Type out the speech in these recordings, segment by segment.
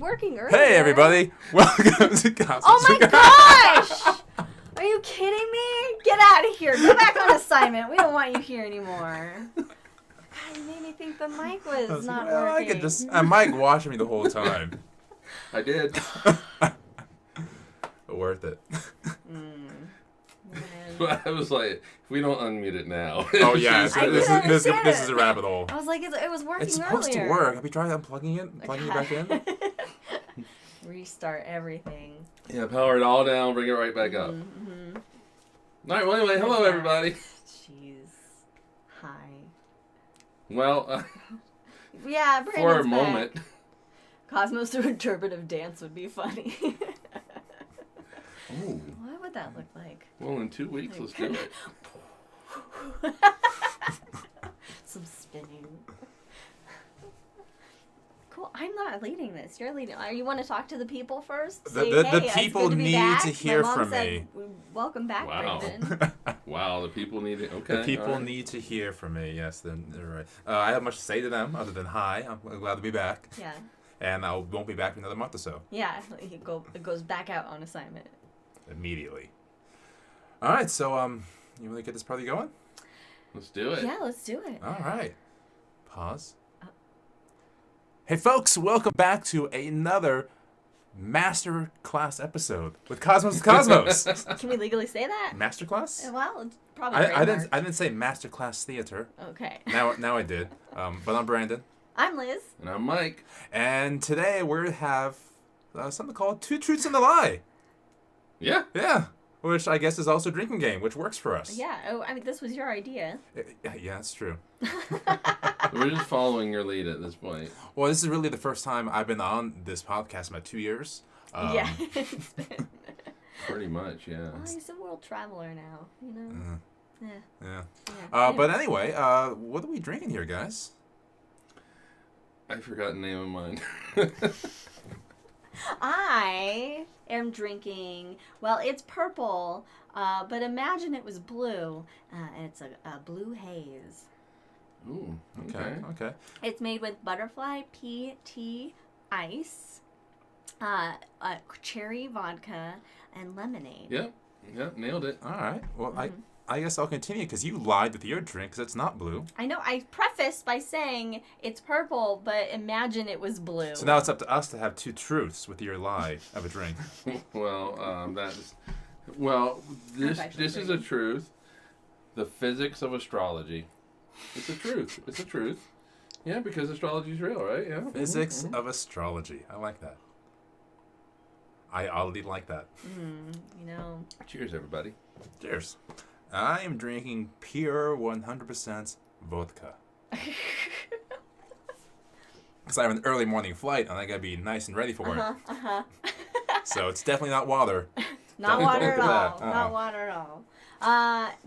working earlier. Hey, everybody. Welcome to Cosmos. Oh, my gosh. Are you kidding me? Get out of here. Go back on assignment. We don't want you here anymore. God, you made me think the mic was not working. I could just... Mike watched me the whole time. I did. Worth it. I was like, if we don't unmute it now. Oh, yeah. This is a rabbit hole. I was like, it was working It's supposed earlier. to work. Have you tried unplugging it? Plugging it back in? Restart everything. Yeah, power it all down, bring it right back up. Mm-hmm. All right, well, anyway, hello, everybody. Jeez. Hi. Well, Yeah, for Brandon's a moment. back. Cosmos through interpretive dance would be funny. Oh, What would that look like? well, in 2 weeks, let's do it. Some spinning. Cool. I'm not leading this. You're leading. You want to talk to the people first? Say, The hey, it's people good to be need back. to hear My mom from said, me. Welcome back, Wow. Brandon. Wow, the people need it. Okay. The people all right. need to hear from me. Yes, they're right. I have much to say to them other than hi. I'm glad to be back. Yeah. And I won't be back for another month or so. Yeah. It goes back out on assignment. Immediately. All right, so you want to get this party going? Let's do it. Yeah, let's do it. All right. Pause. Hey, folks, welcome back to another master class episode with Cosmos Cosmos. Can we legally say that? Master class? Well, it's probably I trademarked. didn't say master class theater. Okay. Now I did. But I'm Brandon, I'm Liz. And I'm Mike. and today we have something called Two Truths and a Lie. Yeah. Yeah, which I guess is also a drinking game, which works for us. Yeah. Oh, I mean, this was your idea. Yeah, that's true. We're just following your lead at this point. Well, this is really the first time I've been on this podcast in about 2 years. Yeah. It's been- Pretty much, yeah. well, he's a world traveler now, you know? Yeah. Yeah. Yeah. But anyway, what are we drinking here, guys? I forgot the name of mine. I am drinking, well, it's purple, but imagine it was blue. It's a blue haze. Ooh, okay. Okay. It's made with butterfly pea tea ice, cherry vodka, and lemonade. Yep, nailed it. All right. Well, I guess I'll continue because you lied with your drink because it's not blue. I know, I prefaced by saying it's purple, but imagine it was blue. So now it's up to us to have two truths with your lie of a drink. Well, this is a truth. The physics of astrology. It's a truth. It's a truth. Yeah, because astrology is real, right? Yeah. Physics of astrology. I like that. I oddly like that. You know. Cheers, everybody. Cheers. I am drinking pure 100% vodka. Because I have an early morning flight and I gotta be nice and ready for it. So it's definitely not water. Not Don't water at look at all. that. Not water at all.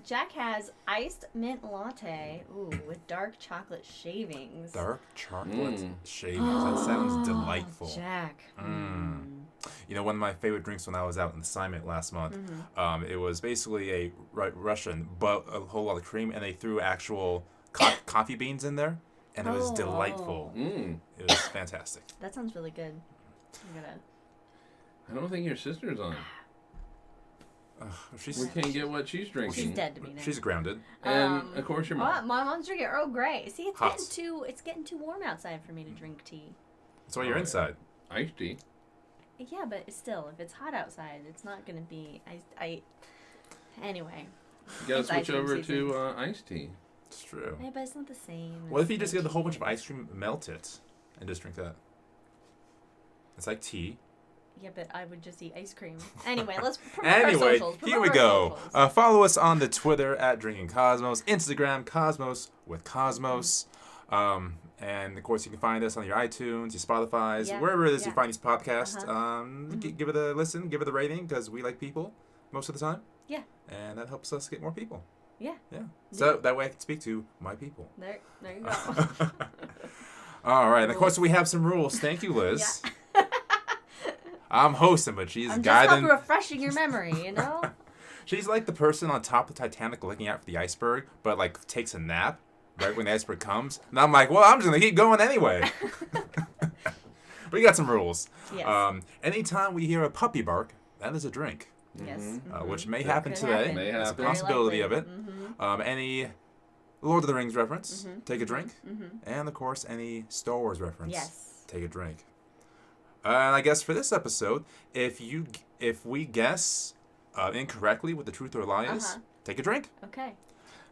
Jack has iced mint latte, with dark chocolate shavings. Dark chocolate shavings. That sounds delightful. Jack. You know, one of my favorite drinks when I was out on assignment last month, it was basically a Russian, but a whole lot of cream, and they threw actual coffee beans in there, and it was delightful. It was fantastic. That sounds really good. I'm gonna... I don't think your sister's on. She's We can't get what she's drinking. She's dead to me now. she's grounded. And of course your mom. My mom's drinking Earl Grey. See, Hot. it's getting too warm outside for me to drink tea. That's why you're inside. Iced tea. Yeah, but still, if it's hot outside, it's not gonna be. Anyway. You gotta It's switch ice cream over season. to iced tea. It's true. Yeah, but it's not the same. What if you It's just no get a whole bunch tea. of ice cream, melt it, and just drink that? It's like tea. Yeah, but I would just eat ice cream. Anyway, let's promote our Anyway, socials. here we Promote go. our socials. Follow us on the Twitter at Drinking Cosmos, Instagram Cosmos with Cosmos, and of course you can find us on your iTunes, your Spotify's, Yeah, wherever it is you yeah. find these podcasts. Give it a listen, give it a rating because we like people most of the time. Yeah. And that helps us get more people. Yeah. Yeah. So that way I can speak to my people. There you go. All right. And of course we have some rules. Thank you, Liz. Yeah. I'm hosting, but she's I'm just guiding. refreshing your memory, you know? She's like the person on top of the Titanic looking out for the iceberg, but like takes a nap right when the iceberg comes. And I'm like, well, I'm just gonna keep going anyway. We got some rules. Yes. Anytime we hear a puppy bark, that is a drink, Yes. which may happen Could today. happen. May There's a happen. possibility Very of likely. it. Any Lord of the Rings reference, take a drink. And, of course, any Star Wars reference, Yes. take a drink. And I guess for this episode, if we guess incorrectly what the truth or lie is, take a drink. Okay.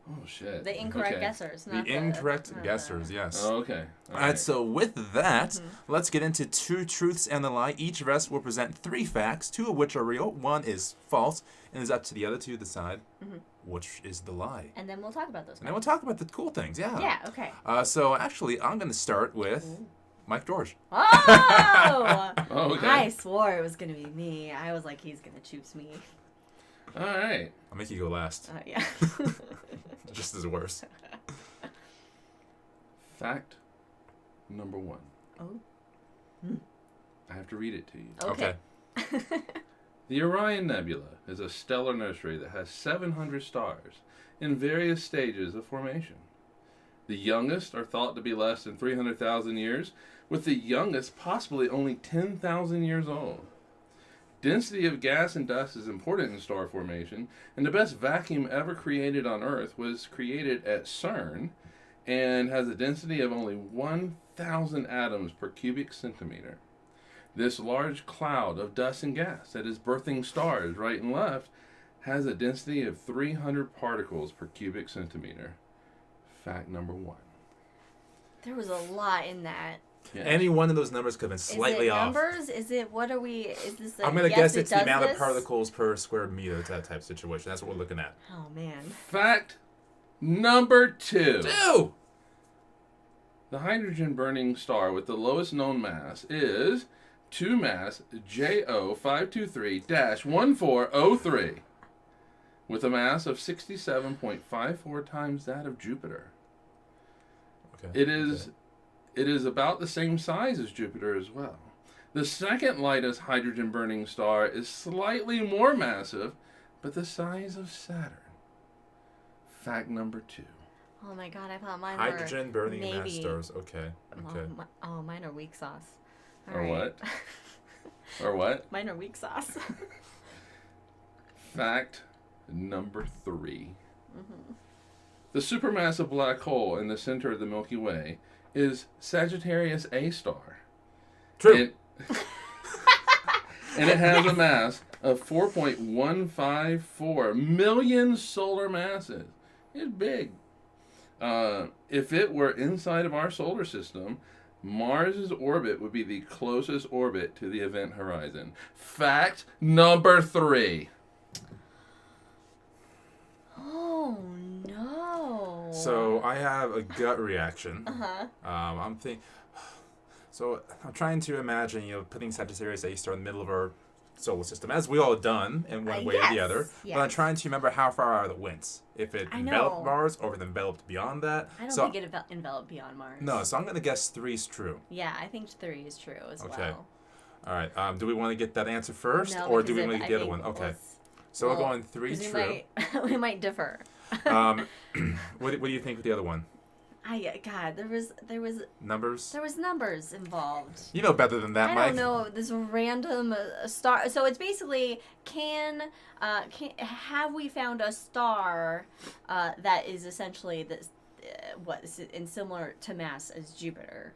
Oh, shit. The incorrect Okay. guessers. The Not incorrect not guessers, yes. Oh, okay. All right, so with that, let's get into two truths and a lie. Each of us will present 3 facts, 2 of which are real, 1 is false, and it's up to the other 2 to decide which is the lie. And then we'll talk about those. And then we'll talk about the cool things, yeah. Yeah, okay. So actually, I'm going to start with Mike George. Oh! Oh, okay. I swore it was going to be me. I was like, he's going to choose me. All right. I'll make you go last. Yeah. Just as worse. Fact number 1. Oh. I have to read it to you. Okay. The Orion Nebula is a stellar nursery that has 700 stars in various stages of formation. The youngest are thought to be less than 300,000 years, with the youngest possibly only 10,000 years old. Density of gas and dust is important in star formation, and the best vacuum ever created on Earth was created at CERN and has a density of only 1,000 atoms per cubic centimeter. This large cloud of dust and gas that is birthing stars right and left has a density of 300 particles per cubic centimeter. Fact number 1. There was a lot in that. Yeah. Any one of those numbers could have been slightly is it off. numbers? Is it, what are we, is this a I'm going to yes, guess it it's the does amount of this? particles per square meter type situation. That's what we're looking at. Oh, man. Fact number 2. 2! The hydrogen-burning star with the lowest known mass is 2 mass JO523-1403 with a mass of 67.54 times that of Jupiter. Okay. It is about the same size as Jupiter as well. The second lightest hydrogen-burning star is slightly more massive, but the size of Saturn. Fact number 2. Oh, my God. I thought mine Hydrogen were burning maybe. mass stars. Okay. Okay. Mine are weak sauce. All Or right. what? Or what? Mine are weak sauce. Fact number 3. The supermassive black hole in the center of the Milky Way is Sagittarius A star. True. And it has a mass of 4.154 million solar masses. It's big. If it were inside of our solar system, Mars' orbit would be the closest orbit to the event horizon. Fact number 3. Oh, no. So I have a gut reaction. Uh-huh. So I'm trying to imagine, putting Sagittarius A star in the middle of our solar system, as we all have done in one way or the yes, other. yes. But I'm trying to remember how far out it went. If it I enveloped know. Mars or if it enveloped beyond that. I don't so, think it enveloped beyond Mars. No, so I'm going to guess 3 is true. Yeah, I think 3 is true as Okay. well. All right. Do we want to get that answer first, No, or do because we want to I get the other think one? Okay. let's- So we're well, going 3 'cause true. We might differ. What do you think with the other one? God, there was Numbers? numbers involved. You know better than that, I Mike. don't know this random star. So it's basically have we found a star that is essentially this in similar to mass as Jupiter?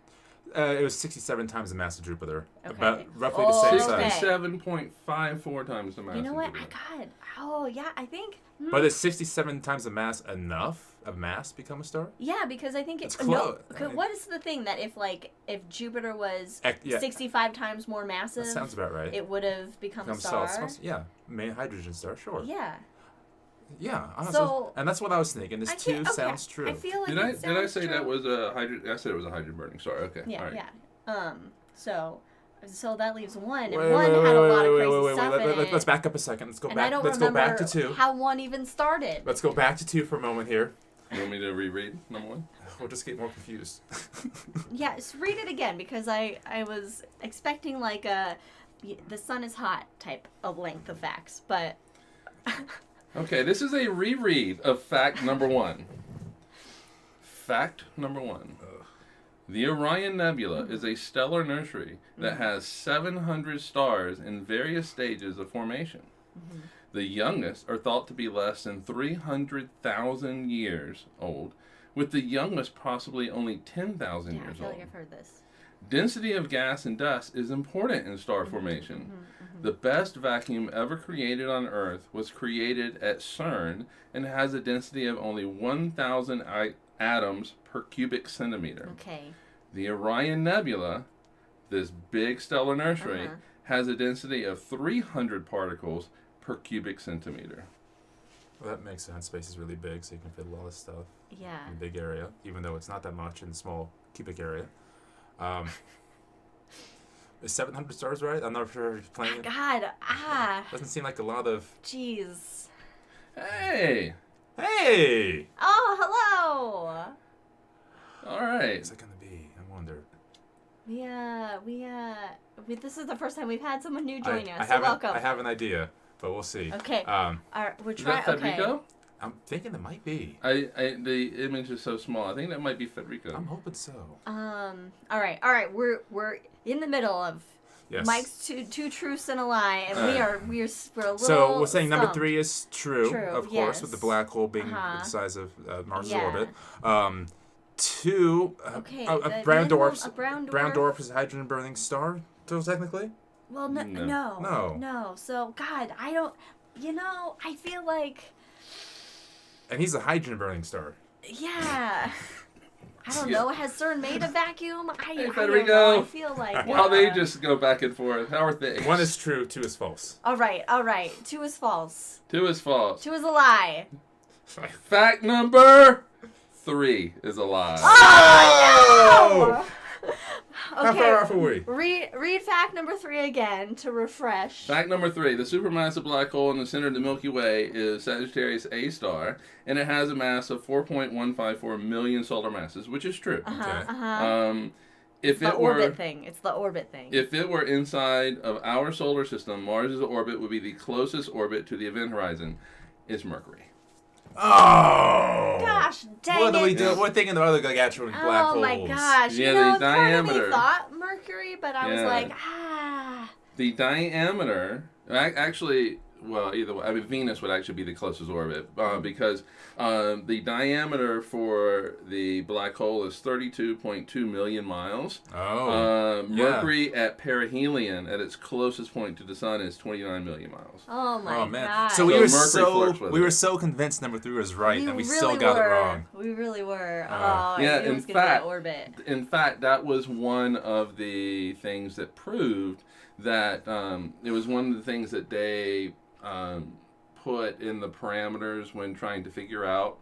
It was 67 times the mass of Jupiter. Okay. About roughly the same Okay. size. 67.54 times the mass You know of what? Jupiter. God. Oh yeah, I think. But is 67 times the mass enough of mass to become a star? Yeah, because I think It's no. close. What is the thing that if Jupiter was Yeah. 65 times more massive, That sounds about right. it would have become a Become star? Yeah, main hydrogen star, sure. Yeah. Yeah, honestly. So- and that's what I was thinking. This I too can't- okay, sounds true. I feel like Did it I sounds say true. that was a hydrogen? I said it was a hydrogen burning star. Okay. Yeah, All right. yeah. So that leaves 1, and Wait, 1 wait, had wait, a wait, lot of wait, crazy wait, wait, stuff wait. in it. Let's back up a second. Let's go and back. I don't Let's go remember back to 2. how 1 even started. Let's go back to 2 for a moment here. You want me to reread number 1? We'll just get more confused. Yeah, just read it again because I was expecting the sun is hot type of length of facts, but Okay, this is a reread of fact number 1. Fact number 1. The Orion Nebula is a stellar nursery that has 700 stars in various stages of formation. The youngest are thought to be less than 300,000 years old, with the youngest possibly only 10,000 Yeah, I years feel old. like I've heard this. Density of gas and dust is important in star formation. The best vacuum ever created on Earth was created at CERN and has a density of only 1,000 atoms per cubic centimeter. Okay. The Orion Nebula, this big stellar nursery, has a density of 300 particles per cubic centimeter. Well, that makes sense. Space is really big, so you can fit a lot of stuff Yeah. in a big area, even though it's not that much in a small cubic area. Is 700 stars right? I'm not sure if you're playing it. God, Doesn't seem like a lot of... jeez. Hey! Hey! Oh, hello. All right. What's that going to be? I wonder. This is the first time we've had someone new join us. I So have welcome. I have an idea, but we'll see. Okay. Um, All right, we're Is trying. that Okay. Federico? I'm thinking it might be. The image is so small. I think that might be Federico. I'm hoping so. All right. We're in the middle of Yes. Mike's two truths and a lie, and we're a little. So we're saying number stumped. 3 is true, True, of course, with the yes. black hole being the size of Mars' Yeah. orbit. 2, Okay, a the brown minimum- dwarf. a brown Brown dwarf. dwarf is a hydrogen burning star, so technically. Well, No. no. So God, I don't. I feel like. And he's a hydrogen burning star. Yeah. I don't Yeah. know. Has CERN made a vacuum? I don't Federico. know. I feel like. While they just go back and forth, how are things? 1 is true, 2 is false. All right. 2 is false. 2 is false. 2 is a lie. Fact number 3 is a lie. Oh! How far off are we? Read fact number 3 again to refresh. Fact number 3, the supermassive black hole in the center of the Milky Way is Sagittarius A star, and it has a mass of 4.154 million solar masses, which is true. Okay. If The it were orbit thing. It's the orbit thing. If it were inside of our solar system, Mars' orbit would be the closest orbit to the event horizon. It's Mercury. Oh! Gosh, dang What do we it. do? We're thinking of other gargantuan black holes. Oh my gosh. Yeah, you the know, part of me diameter. thought Mercury, but I was Yeah. like, The diameter, actually, well, either way, I mean, Venus would actually be the closest orbit because the diameter for the black hole is 32.2 million miles. Oh. Mercury at perihelion, at its closest point to the sun, is 29 million miles. oh my Oh man! god. So we So were Mercury flirts with we it. were so convinced number 3 was right, and we really still got were. it wrong. We really were. Uh, I yeah, knew it in was gonna be fact- that orbit. In fact, that was one of the things that proved that it was one of the things that they put in the parameters when trying to figure out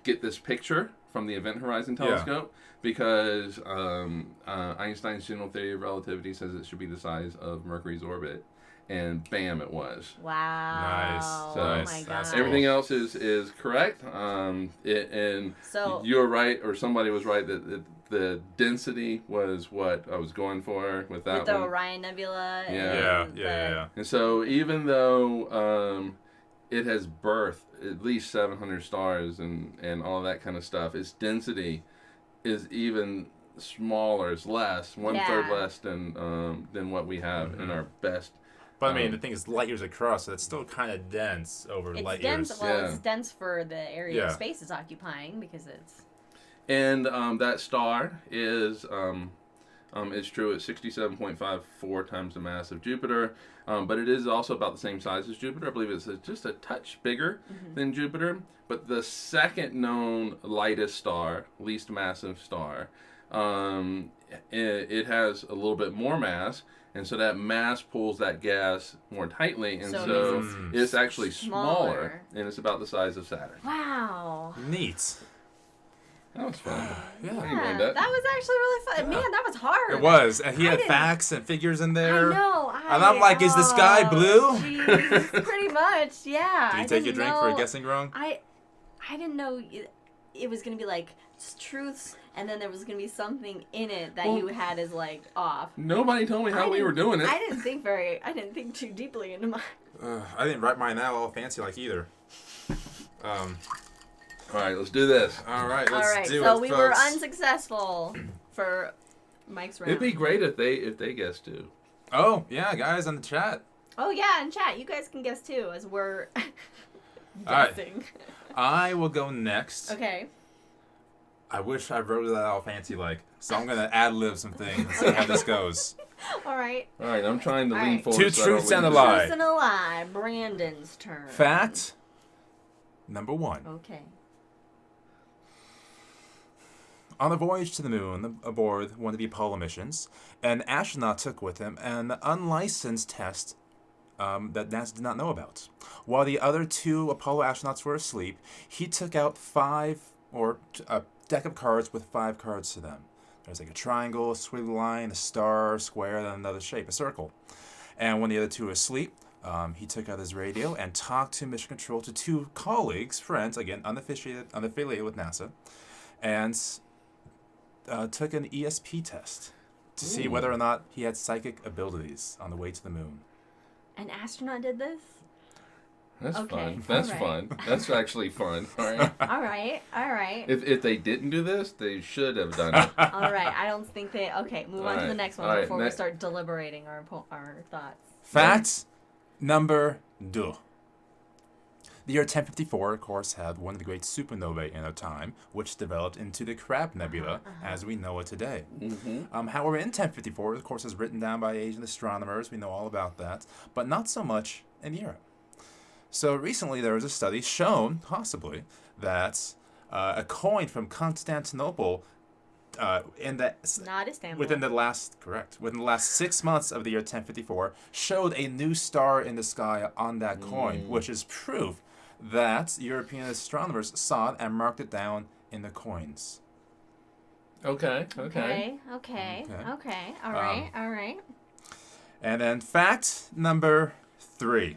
get this picture from the Event Horizon Telescope, because Einstein's general theory of relativity says it should be the size of Mercury's orbit, and bam, it was. Wow. Nice. Oh So my that's god. cool. Everything else is correct. And So you're right, or somebody was right that the density was what I was going for with that with the one. Orion Nebula. Yeah. and Yeah. And so even though it has birthed at least 700 stars and all that kind of stuff, its density is even smaller. It's less, 1/3 Yeah. less than what we have in our best. But I mean, the thing is, light years across, so it's still kind of dense over It's light dense. years. Well, Yeah. it's dense for the area Yeah. of space it's occupying because it's. And that star is it's true, it's 67.54 times the mass of Jupiter, but it is also about the same size as Jupiter. I believe it's just a touch bigger than Jupiter. But the second known lightest star, least massive star, it has a little bit more mass, and so that mass pulls that gas more tightly, and So it so makes it it's actually smaller, smaller. and it's about the size of Saturn. Wow. Neat. That was fun. Yeah. I Yeah, enjoyed that that. was actually really fun. Man, that was hard. It was, and he I had didn't- facts and figures in I there. know. And I'm like, is the sky blue? Geez, pretty much, yeah. Did you I take your didn't drink for know- guessing wrong? I didn't know it was gonna be like truths, and then there was gonna be something in it that Well- you had as like off. Nobody told me how we were doing it. I didn't think too deeply into mine. I didn't write mine out all fancy like either. All right, let's do this. All right, let's All right, do so it, we were folks. unsuccessful. for Mike's round. It'd be great if they guessed too. Oh, yeah, guys in the chat. Oh, yeah, in chat. You guys can guess, too, as we're All right. guessing. I will go next. Okay. I wish I wrote it out fancy-like, so I'm going to ad-lib some things and see how this goes. All right. All right, I'm trying to All lean right. forward. Two so I don't truths and a lose. lie. Truth and a lie. Brandon's turn. Fact number 1. Okay. On a voyage to the moon aboard one of the Apollo missions, an astronaut took with him an unlicensed test that NASA did not know about. While the other 2 Apollo astronauts were asleep, he took out a deck of cards with 5 cards to them. There's like a triangle, a squiggly line, a star, a square, and another shape, a circle. And when the other 2 were asleep, he took out his radio and talked to mission control to 2 colleagues, friends, again, unaffiliated with NASA, and took an ESP test to see whether or not he had psychic abilities on the way to the moon. An astronaut did this? That's Okay, fun. That's all fun. That's actually fun. All right. All right. All right. If they didn't do this, they should have done it. All right. I don't think they... Okay, move on to the Alright, next one alright, before we start deliberating our thoughts. Fact number 2. The year 1054, of course, had one of the great supernovae in our time, which developed into the Crab Nebula as we know it today. Mm-hmm. However, in 1054, of course, is written down by Asian astronomers. We know all about that, but not so much in Europe. So recently, there was a study shown, possibly, that a coin from Constantinople Not Istanbul. within the last 6 months of the year 1054 showed a new star in the sky on that coin, which is proof that European astronomers saw it and marked it down in the coins. Okay. Okay. All right. All right. And then fact number 3.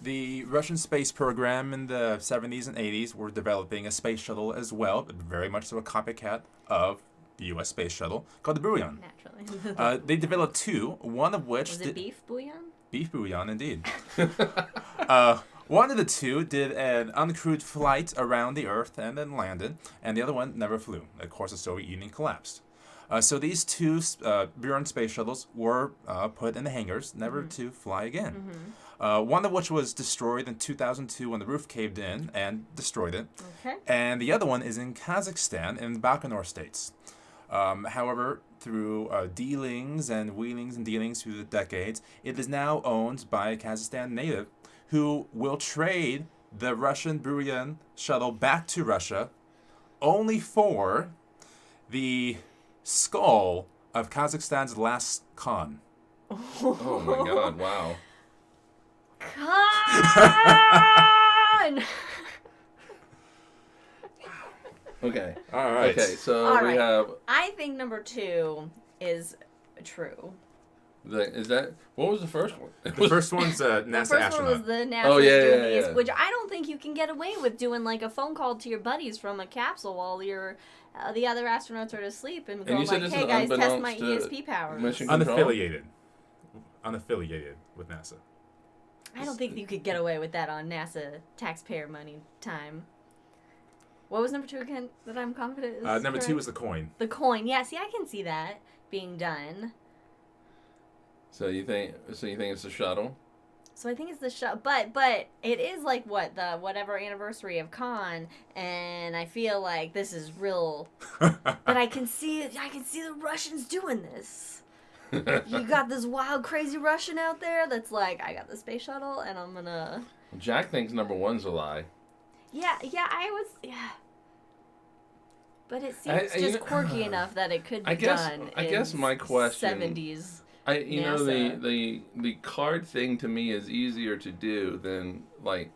The Russian space program in the 70s and 80s were developing a space shuttle as well, but very much so a copycat of the U.S. space shuttle, called the Bouillon. Naturally. They developed 2, one of which... Was it beef bouillon? Beef bouillon, indeed. One of the 2 did an uncrewed flight around the Earth and then landed, and the other one never flew. Of course, the Soviet Union collapsed. So these 2 Buran space shuttles were put in the hangars, never to fly again. One of which was destroyed in 2002 when the roof caved in and destroyed it. Okay. And the other one is in Kazakhstan in the Baikonur states. However, through dealings and wheelings and dealings through the decades, it is now owned by a Kazakhstan native who will trade the Russian Burian shuttle back to Russia only for the skull of Kazakhstan's last Khan. Oh my God! Wow. Khan! Okay. All right. Okay. So All we right. have. I think number 2 is true. Is that what was the first one? The first one's NASA The first astronaut. one was the NASA Oh, yeah, doing yeah, these, yeah. which I don't think you can get away with doing like a phone call to your buddies from a capsule while the other astronauts are asleep and you going said like, this hey is guys, test my unbeknownst to ESP powers. Mission Control? Unaffiliated with NASA. I don't think you could get away with that on NASA taxpayer money time. What was number 2 again that I'm confident is Number correct? 2 was the coin. The coin. Yeah, see, I can see that being done. So you think it's a shuttle? So I think it's the shuttle, but it is like the whatever anniversary of Khan, and I feel like this is real. But I can see the Russians doing this. You got this wild, crazy Russian out there that's like, I got the space shuttle, and I'm gonna. Jack thinks number 1's a lie. Yeah, But it seems just quirky enough that it could be done. I guess my question. 70s. The card thing to me is easier to do than like,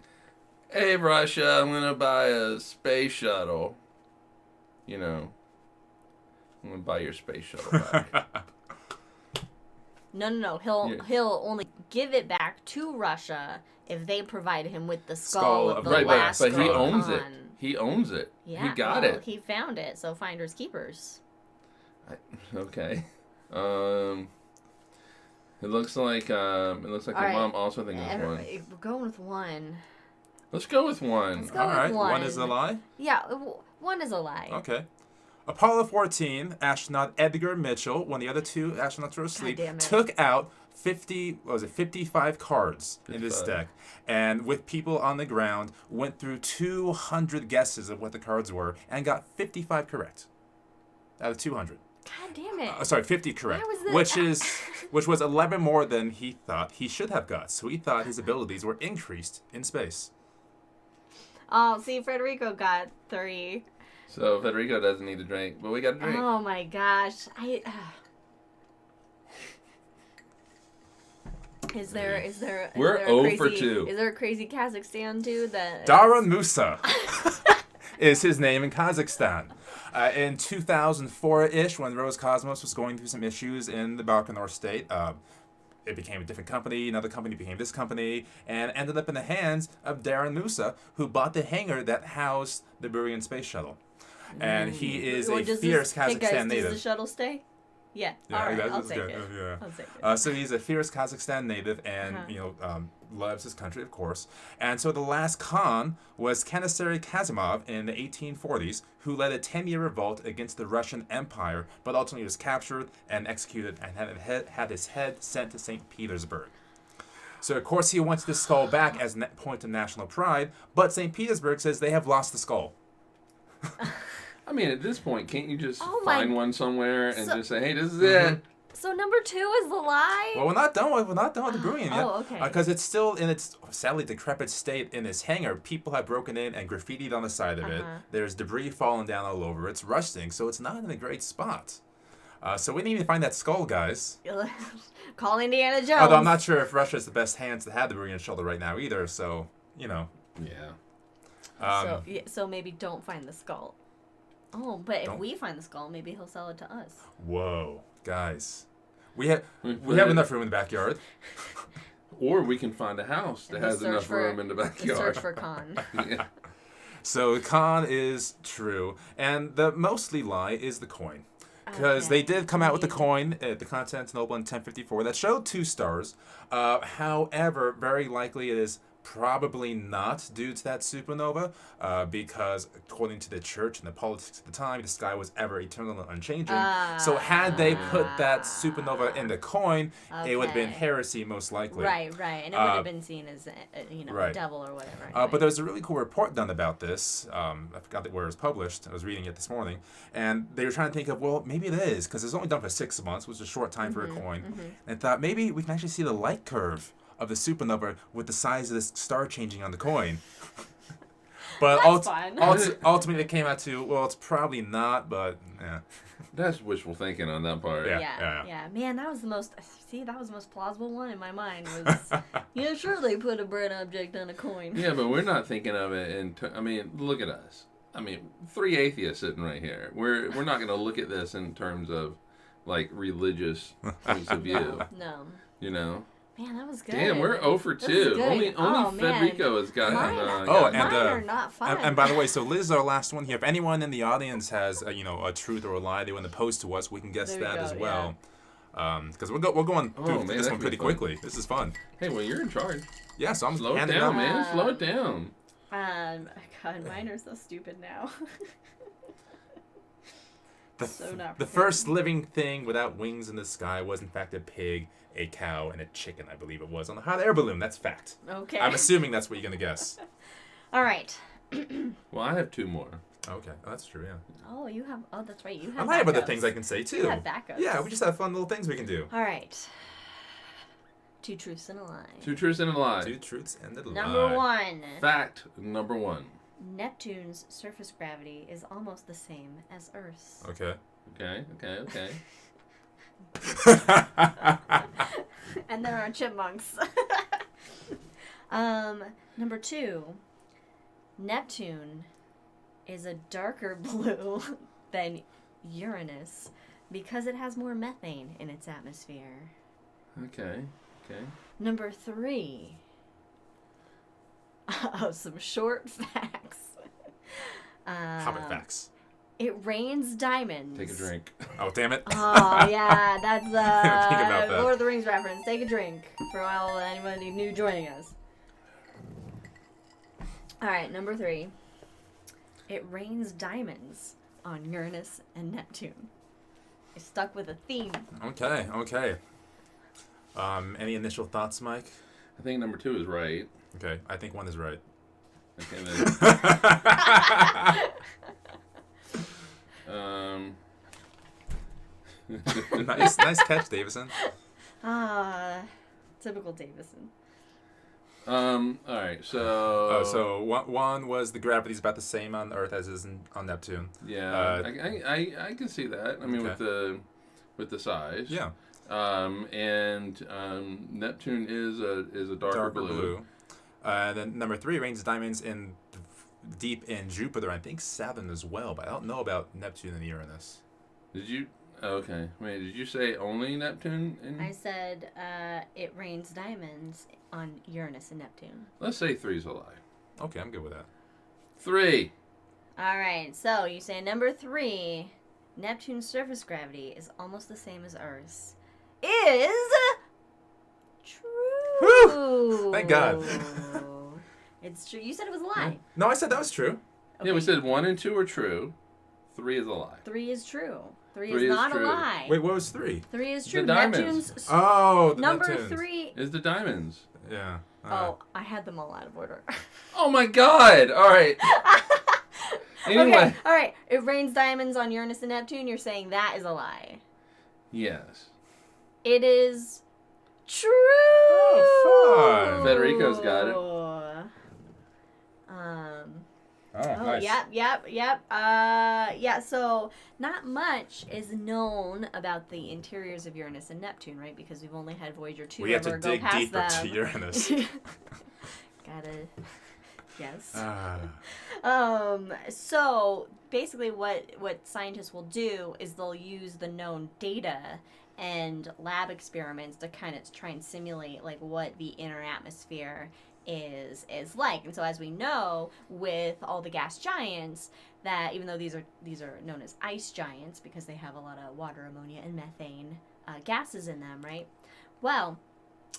hey Russia, I'm gonna buy a space shuttle. I'm gonna buy your space shuttle back. No. He'll only give it back to Russia if they provide him with the skull of the last but he owns Khan. it. He owns it. Yeah, he got it. He found it, so finders keepers. Okay. It looks like your mom also thinks it's 1. We're going with 1. Let's go with 1. Let's go All with right. 1. 1 is a lie? Yeah, 1 is a lie. Okay. Apollo 14 astronaut Edgar Mitchell, when the other two astronauts were asleep, damn it. took out 55 cards in this 55. deck, and with people on the ground, went through 200 guesses of what the cards were, and got 55 correct out of 200. God damn it. Sorry, 50 correct, Why was that? which was 11 more than he thought he should have got. So he thought his abilities were increased in space. Oh, see, Federico got 3. So Federico doesn't need a drink, but we got a drink. Oh my gosh. Is there We're a 0 crazy, for 2. Is there a crazy Kazakhstan dude that Darun Musa is his name in Kazakhstan. In 2004-ish, when Roscosmos was going through some issues in the Baikonur state, it became a different company. Another company became this company, and ended up in the hands of Darun Musa, who bought the hangar that housed the Burian space shuttle. And he is a fierce Kazakhstan native. Does the shuttle stay? Yeah. All right, I'll take it. Yeah. I'll take it. So he's a fierce Kazakhstan native, and loves his country, of course. And so the last Khan was Kanisari Kazimov in the 1840s, who led a 10-year revolt against the Russian Empire, but ultimately was captured and executed, and had his head sent to St. Petersburg. So of course he wants the skull back as a point of national pride, but St. Petersburg says they have lost the skull. I mean, at this point, can't you just Oh my- find one somewhere and just say, "Hey, this is Mhm. it"? So number 2 is the lie? Well, we're not done with the Burian yet. Oh, okay. Because it's still in its sadly decrepit state in this hangar. People have broken in and graffitied on the side of it. There's debris falling down all over. It's rusting, so it's not in a great spot. So we didn't even find that skull, guys. Call Indiana Jones. Although I'm not sure if Russia's the best hands to have the Burian shuttle right now either. So Yeah. So maybe don't find the skull. Oh, but if Don't- we find the skull, maybe he'll sell it to us. Whoa, guys, we have enough room in the backyard. Or we can find a house that And has search enough for- room in the backyard. Search for Khan. Yeah. So Khan is true, and the mostly lie is the coin. Because they did come out with the coin at the Constantinople in 1054 that showed 2 stars. However, very likely it is probably not due to that supernova, because according to the church and the politics at the time, the sky was ever eternal and unchanging. So had they put that supernova in the coin, it would have been heresy most likely. Right, and it would have been seen as a Right. devil or whatever. But there was a really cool report done about this. I forgot where it was published. I was reading it this morning. And they were trying to think of, well, maybe it is, because it's only done for 6 months, which is a short time for a coin. And thought maybe we can actually see the light curve of the supernova with the size of the star changing on the coin. But ultimately it came out to, well, it's probably not, but yeah. That's wishful thinking on that part. Yeah. Man, that was the most plausible one in my mind was, yeah, sure they put a bread object on a coin. Yeah, but we're not thinking of it in. I mean, look at us. I mean, 3 atheists sitting right here. We're not going to look at this in terms of like religious points of view. No. You know. Man, that was good. Damn, we're 0 for 2. good. Only Oh, Federico has gotten. Mine- and Mine are not fun. And by the way, so Liz is our last one here. If anyone in the audience has a truth or a lie they want to post to us, we can guess There we that go, as well. Because we're going through man, this that one could be pretty fun. quickly. This is fun. Hey, well, you're in charge. Yeah, so I'm Slow it handing down, out. man. Slow it down. God, mine are so stupid now. So not The prepared. first living thing without wings in the sky was in fact a pig, a cow, and a chicken, I believe it was, on the hot air balloon. That's fact. Okay. I'm assuming that's what you're going to guess. All right. Well, I have 2 more. Okay, that's true, yeah. Oh, you have. Oh, that's right. You I have. might have other backups. things I can say, too. You have backups. Yeah, we just have fun little things we can do. All right. 2 truths and a lie. 2 truths and a lie. 2 truths and a lie. Number 1. Fact number 1. Neptune's surface gravity is almost the same as Earth's. Okay. Okay. And there are chipmunks. Number 2. Neptune is a darker blue than Uranus because it has more methane in its atmosphere. Okay. Number 3. Some short facts. Hobbit facts. It rains diamonds. Take a drink. Oh, damn it. Oh, yeah, that's Think about that. Lord of the Rings reference. Take a drink for all anybody new joining us. All right, number 3. It rains diamonds on Uranus and Neptune. I stuck with a theme. Okay. Any initial thoughts, Mike? I think number 2 is right. Okay, I think 1 is right. Okay, then. Nice catch, Davison. Typical Davison. All right, so. Oh, so one was the gravity's about the same on Earth as is on Neptune. Yeah, I can see that. I mean, Okay. with the size. Yeah. And Neptune is a darker blue. Then number 3 rains diamonds deep in Jupiter. I think Saturn as well, but I don't know about Neptune and Uranus. Did you? Okay. Wait, did you say only Neptune? I said it rains diamonds on Uranus and Neptune. Let's say 3's a lie. Okay, I'm good with that. 3. All right, so you say number 3, Neptune's surface gravity is almost the same as Earth's. Is true. Whew! Thank God. It's true. You said it was a lie. No, I said that was true. Yeah, we said 1 and 2 are true. 3 is a lie. 3 is true. 3 3 is is not true. a lie. Wait, what was 3? 3 is The true. diamonds. Neptune's Oh, the number Neptunes. 3. Is the diamonds. Yeah. Oh, I had them all out of order. Oh my God! All right. Anyway. Okay, all right. It rains diamonds on Uranus and Neptune. You're saying that is a lie. Yes. It is true. Oh, fun. Federico's got it. Nice. Yep. Yeah, so not much is known about the interiors of Uranus and Neptune, right? Because we've only had Voyager 2 We have ever to go dig past deeper them. to Uranus. Yes. Ah. So basically what scientists will do is they'll use the known data and lab experiments to kind of try and simulate like what the inner atmosphere is like. And so as we know with all the gas giants, that even though these are known as ice giants because they have a lot of water, ammonia, and methane gases in them, right? Well,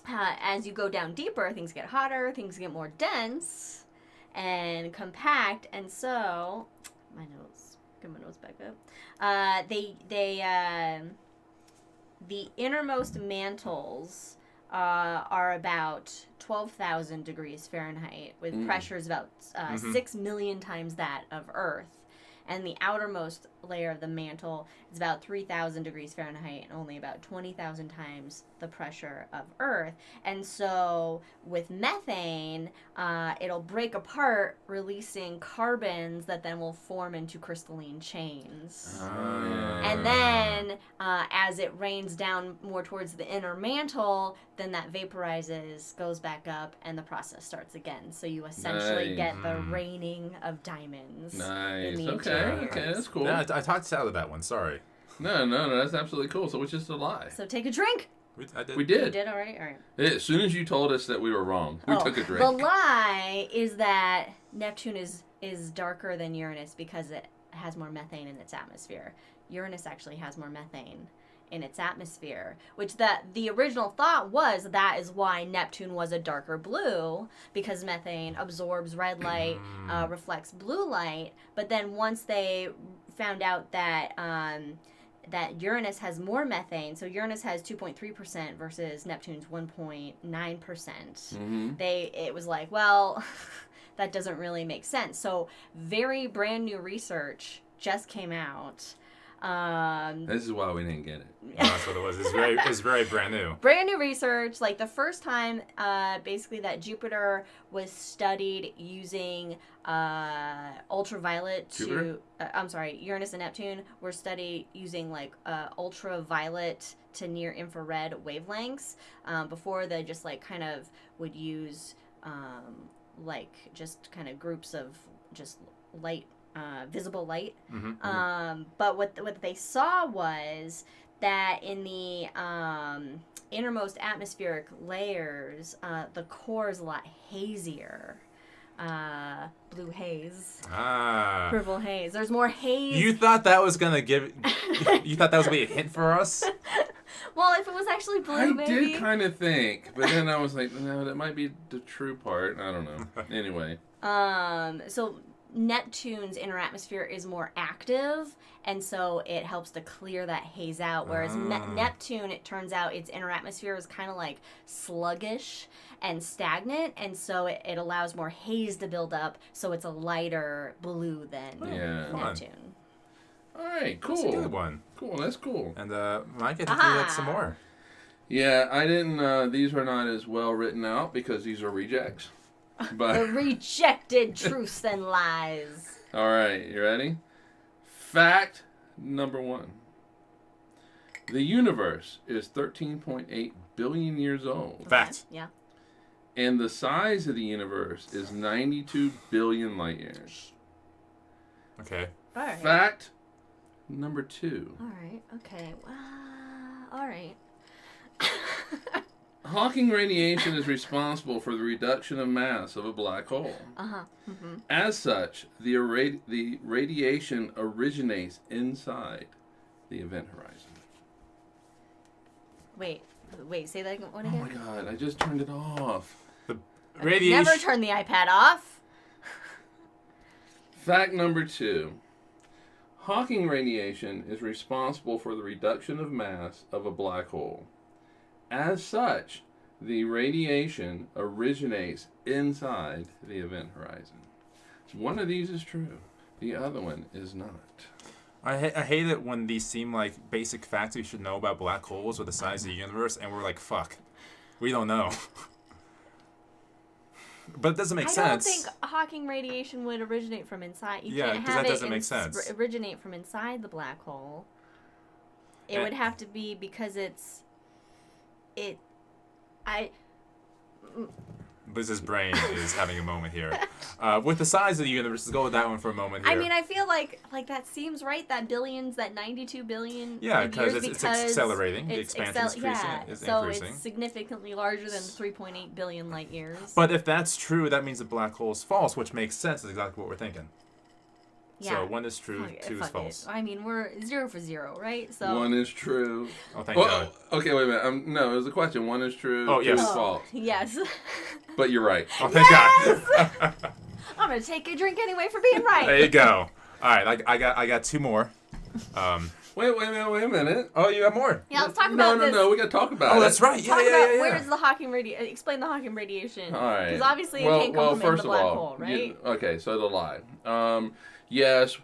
as you go down deeper, things get hotter, things get more dense and compact, and so get my notes back up. The innermost mantles are about 12,000 degrees Fahrenheit, with pressures about 6 million times that of Earth. And the outermost layer of the mantle is about 3,000 degrees Fahrenheit and only about 20,000 times the pressure of Earth. And so with methane, it'll break apart, releasing carbons that then will form into crystalline chains. And then as it rains down more towards the inner mantle, then that vaporizes, goes back up, and the process starts again. So you essentially get the raining of diamonds. Nice. In the Okay, that's cool. Yeah, I talked out of that one. Sorry. No, that's absolutely cool. So it's just a lie. So take a drink. I did. We You did. did already? All right. As soon as you told us that we were wrong, we took a drink. The lie is that Neptune is darker than Uranus because it has more methane in its atmosphere. Uranus actually has more methane in its atmosphere, which the original thought was that is why Neptune was a darker blue, because methane absorbs red light, reflects blue light. But then once they found out that that Uranus has more methane, so Uranus has 2.3% versus Neptune's 1.9%. It was like, well, that doesn't really make sense. So very brand new research just came out. This is why we didn't get it. That's what it was. It's very brand new. Brand new research, like the first time, basically that Jupiter was studied using ultraviolet Uranus and Neptune were studied using like ultraviolet to near infrared wavelengths. Before they just like kind of would use like just kind of groups of just light. Visible light. But what they saw was that in the innermost atmospheric layers, the core is a lot hazier. Blue haze. Purple haze. There's more haze. You thought that was gonna give? You thought that was gonna be a hint for us? Well, if it was actually blue, I maybe. did kind of think, but then I was like, no, that might be the true part. I don't know. Anyway. So Neptune's inner atmosphere is more active, and so it helps to clear that haze out. Whereas Neptune, it turns out its inner atmosphere is kind of like sluggish and stagnant, and so it allows more haze to build up, so it's a lighter blue than Neptune. All right, cool. That's a good one. Cool, that's cool. And Mike, I think you like some more. Yeah, I didn't. These are not as well written out because these are rejects. But The rejected truths and lies. all right, you ready? Fact number 1. The universe is 13.8 billion years old. Fact. Yeah. And the size of the universe is 92 billion light years. Okay. All right. Fact number 2. All right. Okay. All right. Hawking radiation is responsible for the reduction of mass of a black hole. Mm-hmm. As such, the radiation originates inside the event horizon. Wait. Say that one Oh again. my god, I just turned it off. Radiation. Never turn the iPad off. Fact number 2. Hawking radiation is responsible for the reduction of mass of a black hole. As such, the radiation originates inside the event horizon. One of these is true. The other one is not. I hate it when these seem like basic facts we should know about black holes or the size of the universe, and we're like, fuck, we don't know. But it doesn't make sense. I don't think Hawking radiation would originate from inside. You Yeah, can't 'cause have that it doesn't make sense. originate from inside the black hole. It would have to be because Liz's brain is having a moment here. With the size of the universe, let's go with that one for a moment here. I mean, I feel like that seems right. That 92 billion. Yeah, because it's accelerating. The expansion is increasing. So it's significantly larger than 3.8 billion light years. But if that's true, that means the black hole is false, which makes sense. That's exactly what we're thinking. Yeah. So 1 is true, 2 is false. I mean, we're 0 for 0, right? So 1 is true. Oh, thank God. Okay, wait a minute. No, it was a question. 1 is true, Oh, 2 yes. is false. Yes. But you're right. Oh, thank God. I'm gonna take a drink anyway for being right. There you go. All right, I got 2 more. Wait a minute. Oh, you have more? Yeah, let's talk about this. No, we gotta talk about it. Oh, that's right. Talk Yeah. about where's the Hawking radiation. Explain the Hawking radiation. All right. Because obviously it can't come from first the of black all, hole, right? Okay, so the lie. Yes,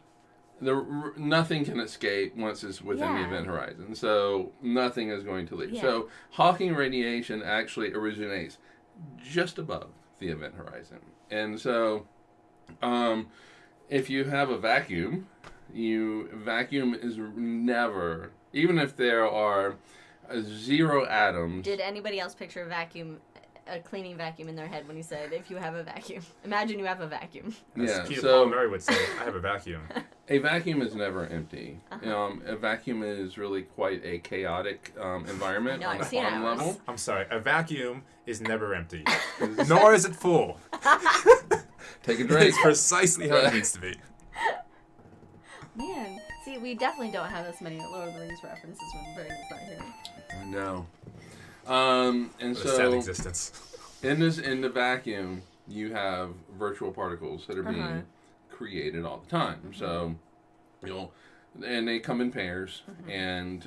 nothing can escape once it's within the event horizon. So nothing is going to leave. Yeah. So Hawking radiation actually originates just above the event horizon. And so if you have a vacuum, vacuum is never, even if there are 0 atoms. Did anybody else picture a cleaning vacuum in their head when he said, if you have a vacuum? Imagine you have a vacuum. As Peter so Paul Murray would say, I have a vacuum. a vacuum is never empty. A vacuum is really quite a chaotic environment on the quantum level. I'm sorry, a vacuum is never empty. Nor is it full. Take a drink. It's precisely how it needs to be. Man, see, we definitely don't have this many Lord of the Rings references when Brandon's not here. I know. And What a so sad existence. in the vacuum, you have virtual particles that are being created all the time. So and they come in pairs, and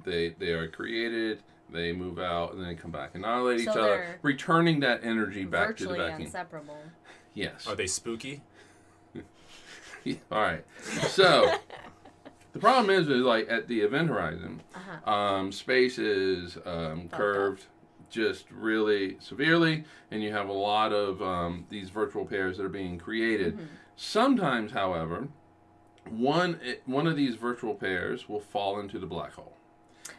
they are created. They move out, and then they come back, annihilate each other, returning that energy back to the vacuum. Virtually inseparable. Yes. Are they spooky? All right. So the problem is like at the event horizon, space is curved just really severely, and you have a lot of these virtual pairs that are being created. Sometimes, however, one of these virtual pairs will fall into the black hole,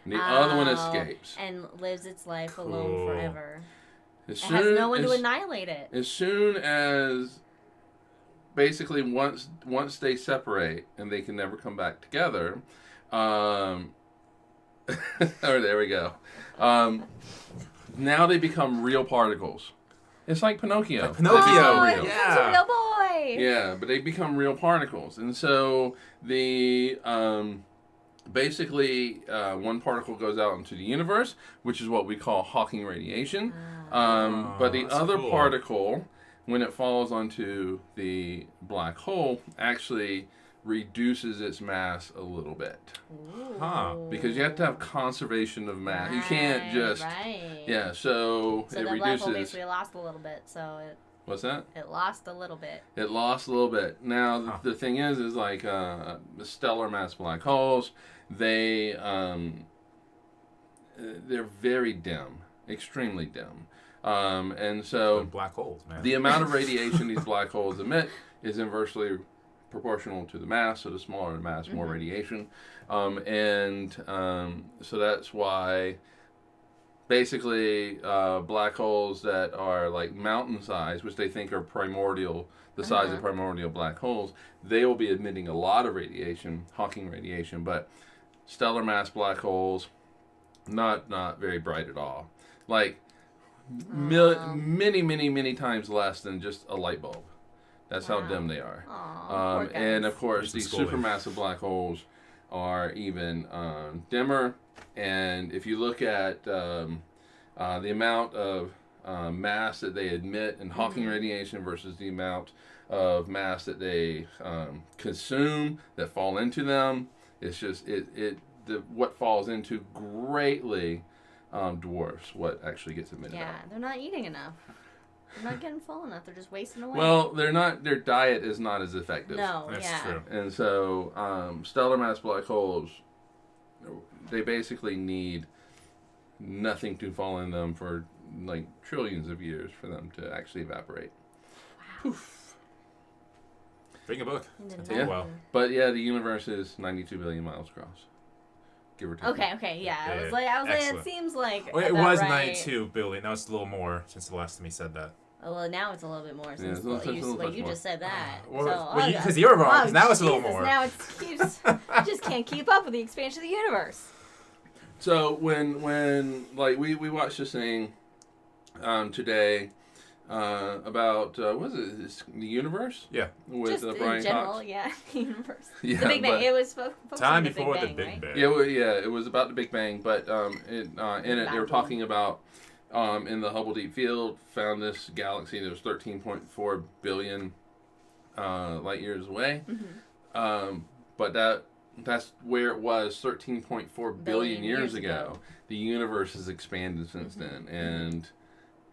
and the other one escapes and lives its life alone forever. It has no one to annihilate it. As soon as basically once they separate and they can never come back together, or there we go. Now they become real particles. It's like Pinocchio. Like Pinocchio. Oh, Real. it becomes a real boy. Yeah, but they become real particles, and so the basically one particle goes out into the universe, which is what we call Hawking radiation. But the other particle when it falls onto the black hole, actually reduces its mass a little bit. Huh. Because you have to have conservation of mass. You can't just... Right. Yeah, so it the black reduces... hole basically lost a little bit, so What's that? it lost a little bit. It lost a little bit. Now, the thing is like the stellar mass black holes, they're very dim, extremely dim. And so black holes, man. the amount of radiation these black holes emit is inversely proportional to the mass. So the smaller the mass, more radiation. So that's why basically black holes that are like mountain size, which they think are primordial, the size of primordial black holes, they will be emitting a lot of radiation, Hawking radiation, but stellar mass black holes, not very bright at all. Like many times less than just a light bulb. That's how dim they are. Aw, poor and guys. of course, these supermassive black holes are even dimmer. And if you look at the amount of mass that they emit in Hawking radiation versus the amount of mass that they consume that fall into them, it's just what falls into greatly dwarfs what actually gets emitted out. Yeah, they're not eating enough. They're not getting full enough. They're just wasting away. Well, they're not. Their diet is not as effective. No, That's yeah. true. And so, stellar mass black holes, they basically need nothing to fall in them for like trillions of years for them to actually evaporate. Wow. Poof. Bring a book. Into That'll take a while. nothing. But yeah, the universe is 92 billion miles across, give or take. Okay, yeah. I was Yeah, like, it excellent. seems like Oh, it about was right. 92 billion. Now it's a little more since the last time he said that. Oh, well, now it's a little bit more since it's a little touch you more. just said that. Well, so, because you were wrong. 'Cause now it's a little Jesus, more. Now it's you just can't keep up with the expansion of the universe. So when like we watched this thing today about what is it? It's the universe? Yeah. With Just Brian in general, Cox. yeah, the universe. Yeah, The Big Bang. but- It was focused Time on the before Big the Bang, Big right? Bang. Yeah, it was about the Big Bang, but in it they were talking about in the Hubble Deep Field found this galaxy that was 13.4 billion light years away. But that's where it was 13.4 billion years ago. The universe has expanded since then and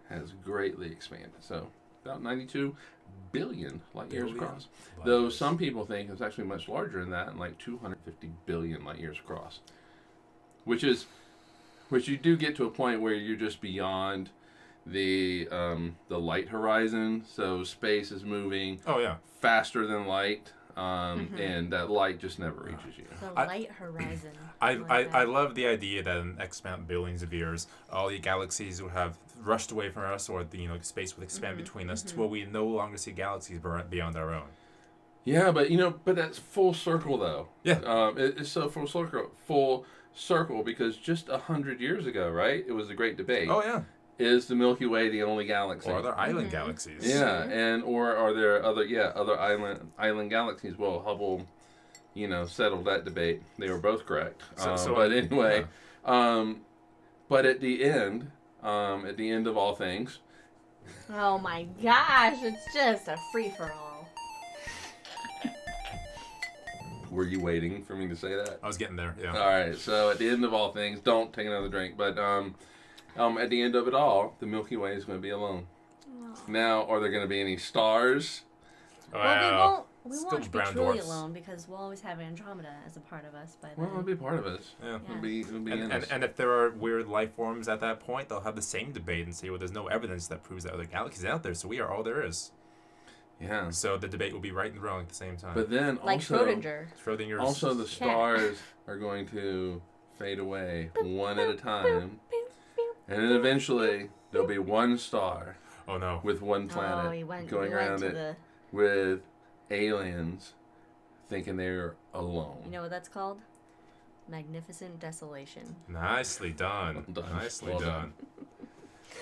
has greatly expanded. So about 92 billion light years across. Though some people think it's actually much larger than that, and like 250 billion light years across. Which you do get to a point where you're just beyond the light horizon. So space is moving Oh yeah. faster than light, and that light just never reaches you. The light horizon. I love the idea that in X amount billions of years, all the galaxies would have rushed away from us, or space would expand between us to where we no longer see galaxies beyond our own. Yeah, but that's full circle though. Yeah. It's so full circle because just 100 years ago, right? It was a great debate. Oh yeah. Is the Milky Way the only galaxy? Or other island galaxies. Yeah, or are there other island galaxies? Well, Hubble, settled that debate. They were both correct. But anyway, but at the end of all things, Oh my gosh! It's just a free for all. were you waiting for me to say that? I was getting there. Yeah. All right. So at the end of all things, don't take another drink. But at the end of it all, the Milky Way is going to be alone. Oh. Now, are there going to be any stars? Well, we Still won't be brown truly dwarfs. alone because we'll always have Andromeda as a part of us by then. Well, it'll be part of us. Yeah. It'll be in us. And if there are weird life forms at that point, they'll have the same debate and say, well, there's no evidence that proves that other galaxies out there, so we are all there is. Yeah. So the debate will be right and wrong at the same time. But then Like also, Schrödinger. also the stars are going to fade away one at a time, and then eventually there'll be one star Oh no. with one planet going around it with aliens thinking they're alone. You know what that's called? Magnificent Desolation. Nicely done. Well done. Nicely Well done.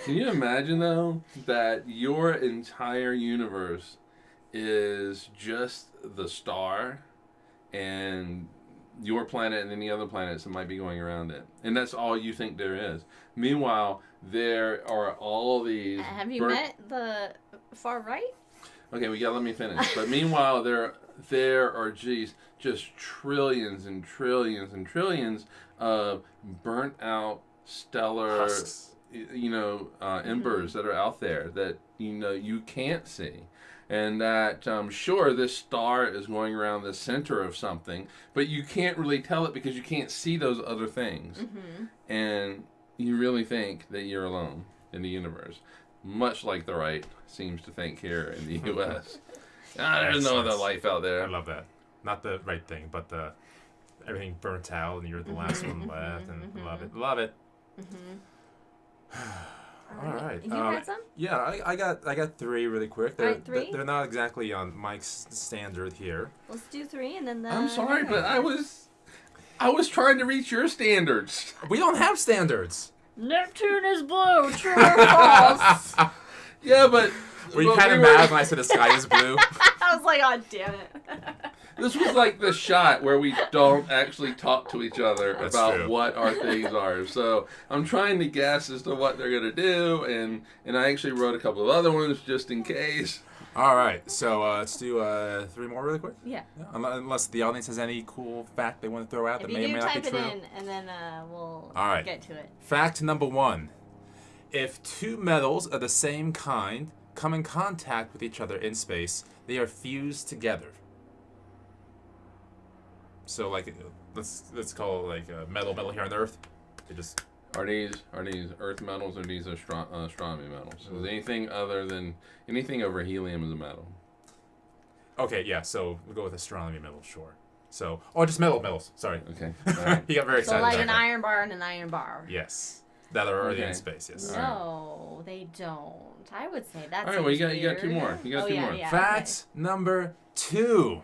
Can you imagine though that your entire universe is just the star and your planet and any other planets that might be going around it. And that's all you think there is. Meanwhile, there are all these... Have you met the far right? Okay, let me finish. But meanwhile, there are, just trillions and trillions and trillions of burnt out stellar... Husks. Embers that are out there that you can't see, and that sure, this star is going around the center of something, but you can't really tell it because you can't see those other things, and you really think that you're alone in the universe, much like the right seems to think here in the U.S. There's no other life out there. I love that. Not the right thing, but the everything burnt out and you're the last one left, and love it. All right. You had some? Yeah, I got 3 really quick. They're, All right, 3? They're not exactly on Mike's standard here. Let's do 3 and then the... I'm sorry, but I was trying to reach your standards. We don't have standards. Neptune is blue, true or false? Yeah, but... Were you kind of mad when I said the sky is blue? I was like, oh, damn it. This was like the shot where we don't actually talk to each other That's about true. what our things are. So I'm trying to guess as to what they're going to do, and I actually wrote a couple of other ones just in case. All right, so let's do 3 more really quick. Yeah. Unless the audience has any cool fact they want to throw out If that you may or do, may not be type it true. in, and then we'll All right. get to it. Fact number 1. If 2 metals of the same kind come in contact with each other in space, they are fused together. So, like, let's call it like a metal here on Earth. They just... Are these earth metals or these astronomy metals? Is anything over helium is a metal? Okay, yeah, so we'll go with astronomy metals, sure. So, just metals, sorry. Okay. All right. He got very So excited. like about an that. iron bar and an iron bar. Yes. That are already Okay. in space, yes. No, they don't. I would say that's All right, well, you got 2 more. You got 2 more. Yeah, Fact number 2.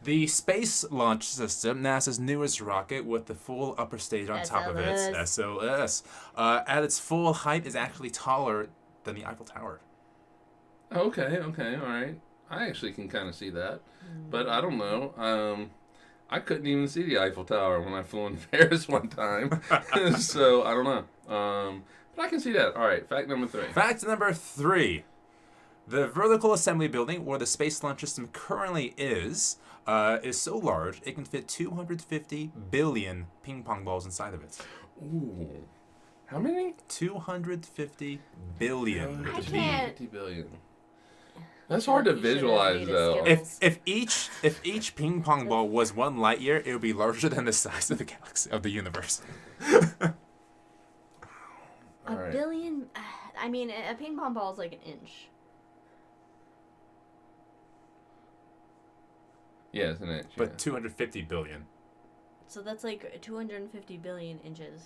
The Space Launch System, NASA's newest rocket with the full upper stage on top of it, SLS, at its full height is actually taller than the Eiffel Tower. Okay, all right. I actually can kind of see that, but I don't know. I couldn't even see the Eiffel Tower when I flew in Paris one time, so I don't know. But I can see that. All right, fact number 3. Fact number 3. The vertical assembly building where the Space Launch System currently is so large it can fit 250 billion ping pong balls inside of it. Ooh. How many? 250 billion. I can't- 50 billion. That's hard to You should've visualize, made it though. skills. If each ping pong ball was 1 light year, it would be larger than the size of the galaxy of the universe. All right. billion. I mean, a ping pong ball is like an inch. Yeah, it's an inch. But yeah. 250 billion. So that's like 250 billion inches.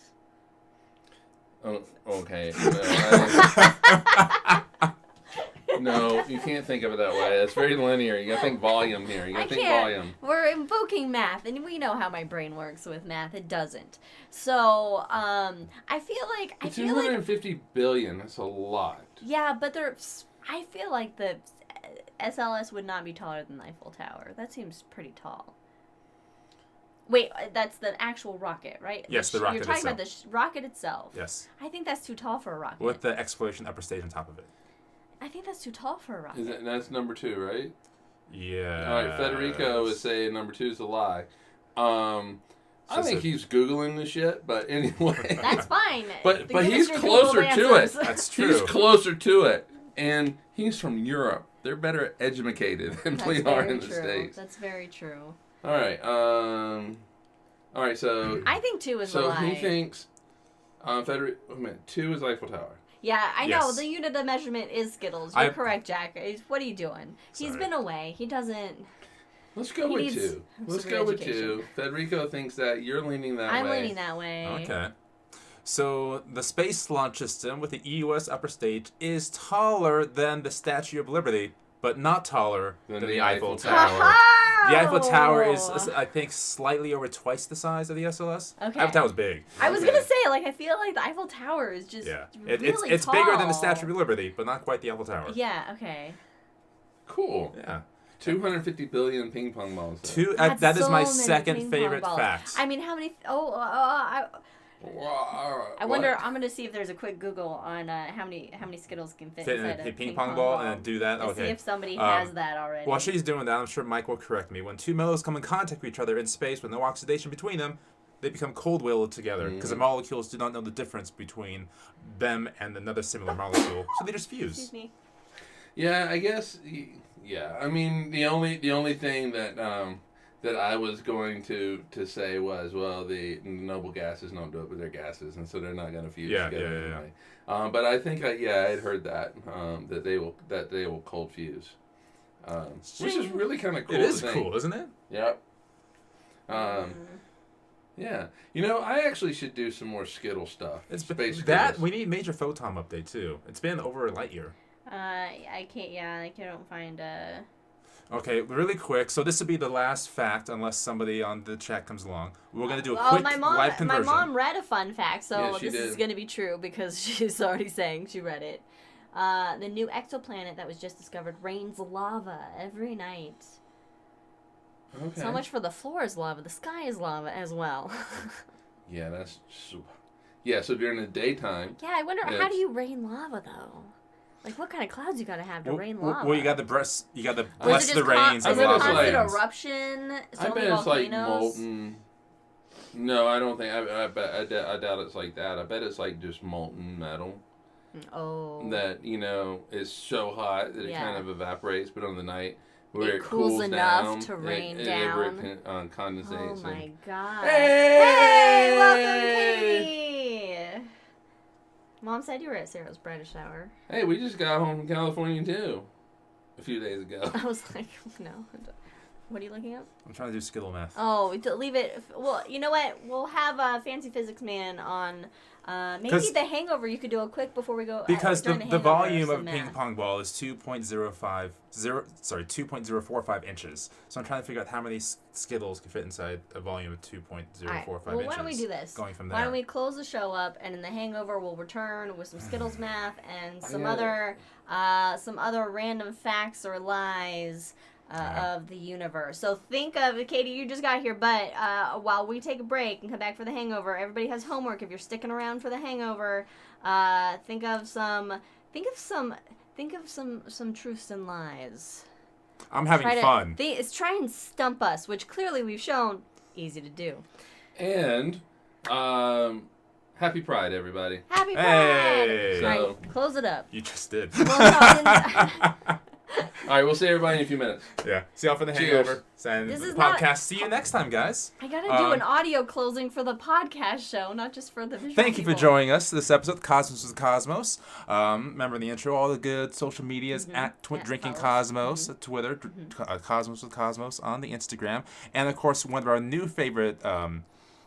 Oh, okay. No, you can't think of it that way. It's very linear. You gotta think volume here. You gotta think volume. We're invoking math, and we know how my brain works with math. It doesn't. So, I feel like 250 billion. That's a lot. yeah, but I feel like the SLS would not be taller than the Eiffel Tower. That seems pretty tall. Wait, that's the actual rocket, right? Yes, the rocket You're talking itself. about the rocket itself. Yes. I think that's too tall for a rocket. With the exploration upper stage on top of it. I think that's too tall for a rocket. That's number 2, right? Yeah. All right, Federico is saying number 2 is a lie. I think he's Googling this shit, but anyway. That's fine. But The he's industry closer Googled to it. answers. That's true. He's closer to it. And he's from Europe. They're better educated than That's we are very in the true. States. That's very true. All right. All right, so... I think 2 is a So lie. he thinks... Federico... Wait a minute. 2 is Eiffel Tower. Yeah, I know. Yes. The unit of measurement is Skittles. You're correct, Jack. What are you doing? He's Sorry. been away. He doesn't... Let's go He with needs 2. Let's some go with re-education. 2. Federico thinks that you're leaning that way. I'm leaning that way. Okay. So the Space Launch System with the EUS upper stage is taller than the Statue of Liberty, but not taller than the Eiffel Tower. Ha-ha! The Eiffel Tower is, I think, slightly over twice the size of the SLS. Okay. Eiffel Tower's big. I was Okay. going to say, like, I feel like the Eiffel Tower is just Yeah. really It's tall. bigger than the Statue of Liberty, but not quite the Eiffel Tower. Yeah, okay. Cool. Yeah. 250 billion ping pong balls. Though. That is so my many second ping pong favorite balls. fact. I mean, how many? I wonder. I'm gonna see if there's a quick Google on how many Skittles can fit inside in a a ping pong ball and then do that. And Okay. see if somebody has that already. While she's doing that, I'm sure Mike will correct me. When two metals come in contact with each other in space with no oxidation between them, they become cold-willed together because the molecules do not know the difference between them and another similar molecule, so they just fuse. Excuse me. Yeah, I guess. Yeah, I mean the only thing that that I was going to say was, well, the noble gases don't do it, but they're gases, and so they're not going to fuse together anyway. But I think I had heard that that they will cold fuse, which is really kind of cool. It is cool, isn't it? Yep. Yeah, I actually should do some more Skittle stuff. It's space that Skittles. we need major photon update too. It's been over a light year. I can't. Yeah, I can't find. Okay, really quick. So this will be the last fact, unless somebody on the chat comes along. We're gonna do a quick live conversion. My mom read a fun fact, so Yeah, this is gonna be true because she's already saying she read it. The new exoplanet that was just discovered rains lava every night. Okay. So much for the floor is lava. The sky is lava as well. Yeah, that's super. Yeah, so during the daytime. Yeah, I wonder how do you rain lava though? Like, what kind of clouds you gotta have to rain lava? Well, you got the bless the just rains is and it a lava constant rains. eruption? I bet it's like molten. No, I don't think. I doubt it's like that. I bet it's like just molten metal. Oh. That is so hot that it kind of evaporates, but on the night where it cools enough down, to rain down, down. condensates. Oh my god! Hey! Welcome, Katie. Mom said you were at Sarah's bridal shower. Hey, we just got home from California too, a few days ago. I was like, no. What are you looking up? I'm trying to do Skittle math. Oh, leave it. Well, you know what? We'll have Fancy Physics Man on. Maybe the Hangover. You could do a quick before we go. Because the Hangover, volume of a some ping math. pong ball is 2.045 inches. So I'm trying to figure out how many Skittles can fit inside a volume of 2.045 inches. Well, why don't we do this? Going from there. Why don't we close the show up, and in the Hangover we'll return with some Skittles math and some other random facts or lies. Of the universe. So think of, Katie, you just got here, but while we take a break and come back for the Hangover, everybody has homework. If you're sticking around for the Hangover, think of some truths and lies. I'm having fun. Try and stump us, which clearly we've shown easy to do. And happy Pride, everybody. Happy Pride. Hey. All right, close it up. You just did. Well, no, I didn't. All right, we'll see everybody in a few minutes. Yeah. See y'all for the Cheers. Hangover. And This the is podcast. not- See you next time, guys. I gotta do an audio closing for the podcast show, not just for the visual Thank you for people. joining us this episode, Cosmos with Cosmos. Remember in the intro, all the good social medias at Drinking follow us. Cosmos, Twitter, Cosmos with Cosmos on the Instagram. And, of course, one of our new favorite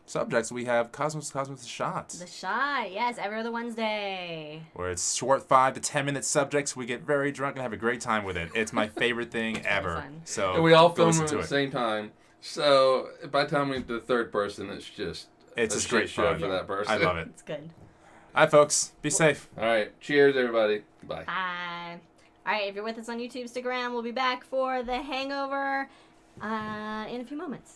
subjects, we have Cosmos with the Shot. The Shot, yes, every other Wednesday. Where it's short 5 to 10 minute subjects. We get very drunk and have a great time with it. It's my favorite thing ever. fun. So And we all go film listen them to at the it. same time. So by the time we get to the third person, it's just It's a just great shit show fun. for that person. I love it. It's good. All right, folks. Be safe. All right, cheers, everybody. Bye. Bye. All right, if you're with us on YouTube, stick around. We'll be back for the Hangover in a few moments.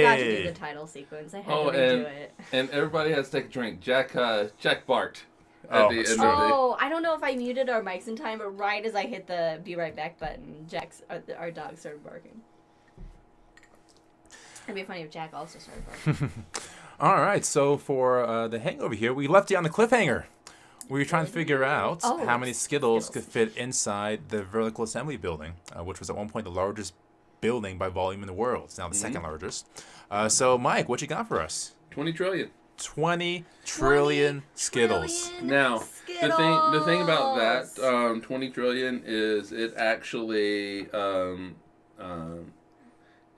forgot to do the title sequence. I had to redo it. And everybody has to take a drink. Jack Bart. I don't know if I muted our mics in time, but right as I hit the be right back button, our dog started barking. It'd be funny if Jack also started barking. All right, so for the hangover here, we left you on the cliffhanger. We were trying to figure out how many Skittles could fit inside the vertical assembly building, which was at one point the largest building by volume in the world. It's now the second largest. So, Mike, what you got for us? 20 trillion. 20 trillion Skittles. Now, the thing about that 20 trillion is it actually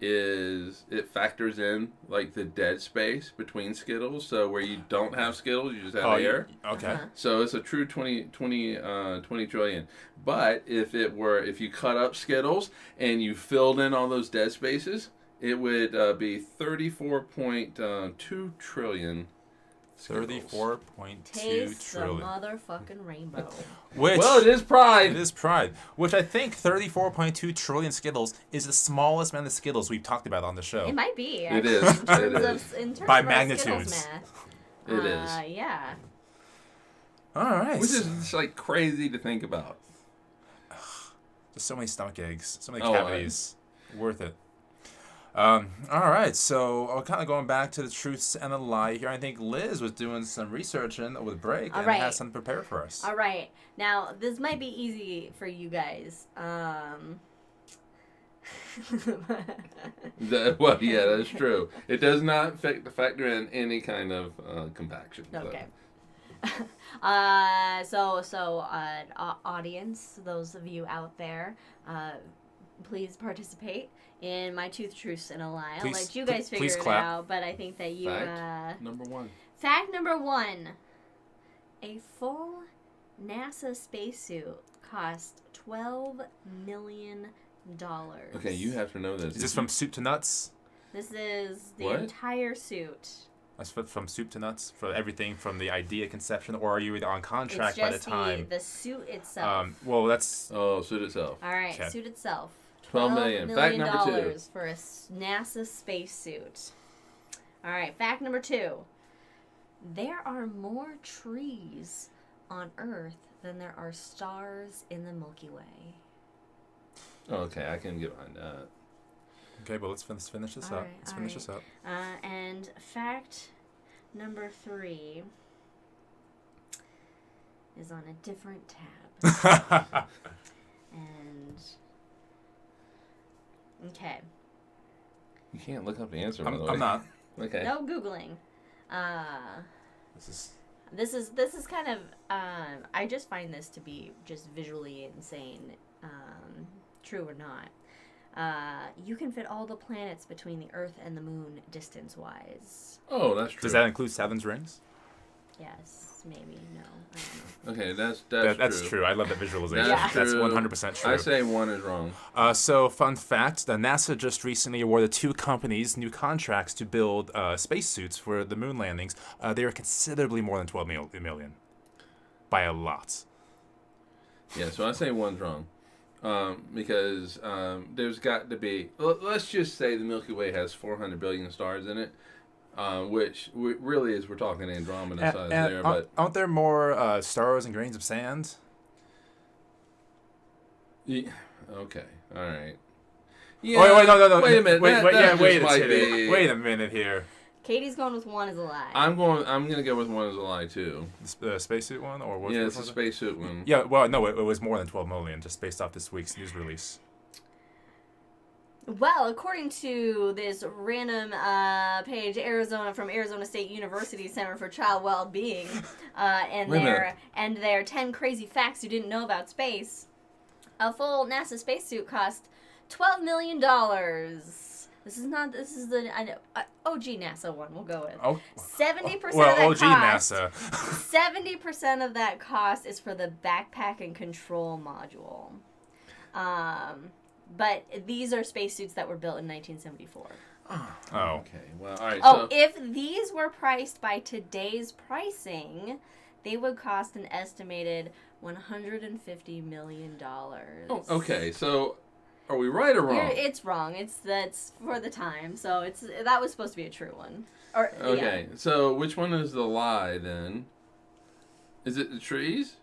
it factors in like the dead space between Skittles. So where you don't have Skittles, you just have air. Okay. So it's a true 20 trillion. But if you cut up Skittles and you filled in all those dead spaces, it would be 34.2 trillion. 34.2 trillion. The motherfucking rainbow. Well, it is Pride. It is Pride. Which I think 34.2 trillion Skittles is the smallest amount of Skittles we've talked about on the show. It might be. It is. In terms By of magnitudes. Skittles math. It is. Yeah. All right. Which is just like crazy to think about. There's so many stomach aches, so many cavities. Worth it. All right, so I'm kind of going back to the truths and the lie here. I think Liz was doing some research over the break and has something prepared for us. All right. Now, this might be easy for you guys. Well, yeah, that's true. It does not factor in any kind of compaction. So. Okay. Audience, those of you out there, please participate in my truths and a lie. I'll let you guys figure it out, but I think that you... Fact number one. Fact number one. A full NASA spacesuit cost $12 million. Okay, you have to know this. Is this from soup to nuts? This is the What? entire suit. That's from soup to nuts, for everything from the idea conception, or are you on contract by the time? The suit itself. Well, that's... Oh, suit itself. All right, Okay. suit itself. $12 million. Fact number two. For a NASA spacesuit. All right, fact number two. There are more trees on Earth than there are stars in the Milky Way. Okay, I can get behind that. Okay, but let's finish this up. Let's finish this up. And fact number three is on a different tab. And okay. You can't look up the answer, by the way. I'm not. Okay. No Googling. This is kind of I just find this to be just visually insane, true or not. You can fit all the planets between the Earth and the Moon distance-wise. Oh, that's true. Does that include Saturn's rings? Yes, maybe, no, I don't know. Okay, that's That's true. I love that visualization. That's That's true. 100% true. I say one is wrong. So, fun fact, the NASA just recently awarded 2 companies new contracts to build spacesuits for the moon landings. They are considerably more than $12 million. By a lot. Yeah, so I say one's wrong. Because there's got to be... Let's just say the Milky Way has 400 billion stars in it. Which really is, we're talking Andromeda size there. But aren't there more stars and grains of sand? Yeah, okay, all right. Yeah, wait, no. Wait a minute. Wait a minute here. Katie's going with one is a lie. I'm gonna go with one as a lie too. The spacesuit one, or what? Yeah, it's a spacesuit one. Yeah, well, no, it was more than 12 million, just based off this week's news release. Well, according to this random page, from Arizona State University Center for Child Well-Being, and their 10 crazy facts you didn't know about space, a full NASA spacesuit cost $12 million. This is the OG NASA one. We'll go with 70% of that OG cost. NASA. 70% of that cost is for the backpack and control module. But these are spacesuits that were built in 1974. Oh. Okay. Well, all right. Oh, if these were priced by today's pricing, they would cost an estimated $150 million. Oh, okay. So, are we right or wrong? It's wrong. That's for the time. So that was supposed to be a true one. Okay. Yeah. So which one is the lie then? Is it the trees?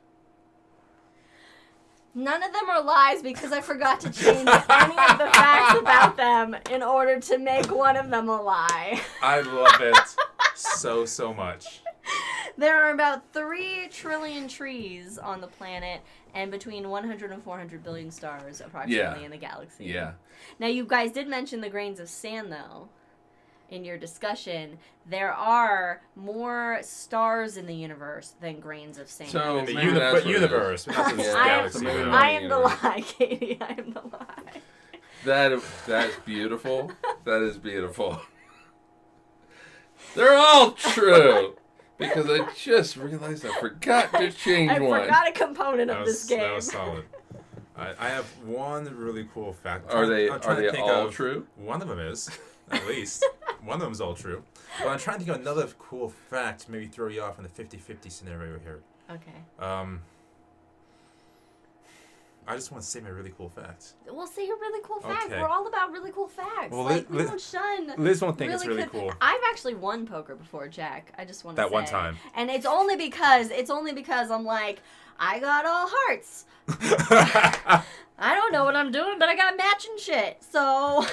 None of them are lies because I forgot to change any of the facts about them in order to make one of them a lie. I love it so much. There are about 3 trillion trees on the planet and between 100 and 400 billion stars approximately in the galaxy. Yeah. Now, you guys did mention the grains of sand, though, in your discussion. There are more stars in the universe than grains of sand. So, the universe, not the galaxy. I am the lie, Katie. I am the lie. That's beautiful. That is beautiful. They're all true. Because I just realized I forgot to change one. I forgot a component of this game. That was solid. I have one really cool fact. Are they all true? One of them is, at least. One of them is all true. But I'm trying to think of another cool fact to maybe throw you off in the 50-50 scenario here. Okay. I just want to say my really cool fact. Well, say your really cool fact. Okay. We're all about really cool facts. Well, we don't shun. Liz won't think it's really cool. I've actually won poker before, Jack. I just want to say. That one time. And it's only because I'm like, I got all hearts. I don't know what I'm doing, but I got matching shit. So.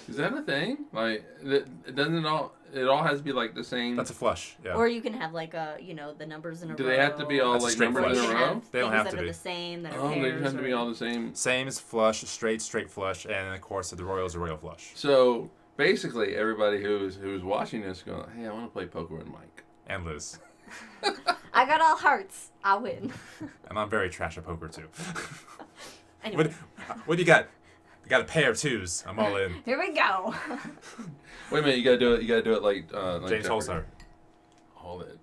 Is that a thing? Like, it doesn't it all? It all has to be like the same. That's a flush. Yeah. Or you can have like the numbers in a row. Do they have to be all That's a like straight numbers in flush. a row? They don't things have that to are be. the same. That are Oh, they pairs have to be or- all the same. Same as flush, straight flush, and of course the royal is a royal flush. So basically, everybody who's watching this going, "Hey, I want to play poker with Mike." And Liz. I got all hearts. I'll win. And I'm very trash at poker too. Anyway, What do you got? You got a pair of twos. I'm all in. here we go. Wait a minute, you gotta do it. You gotta do it like James Jeopardy. Holzer. Hold it.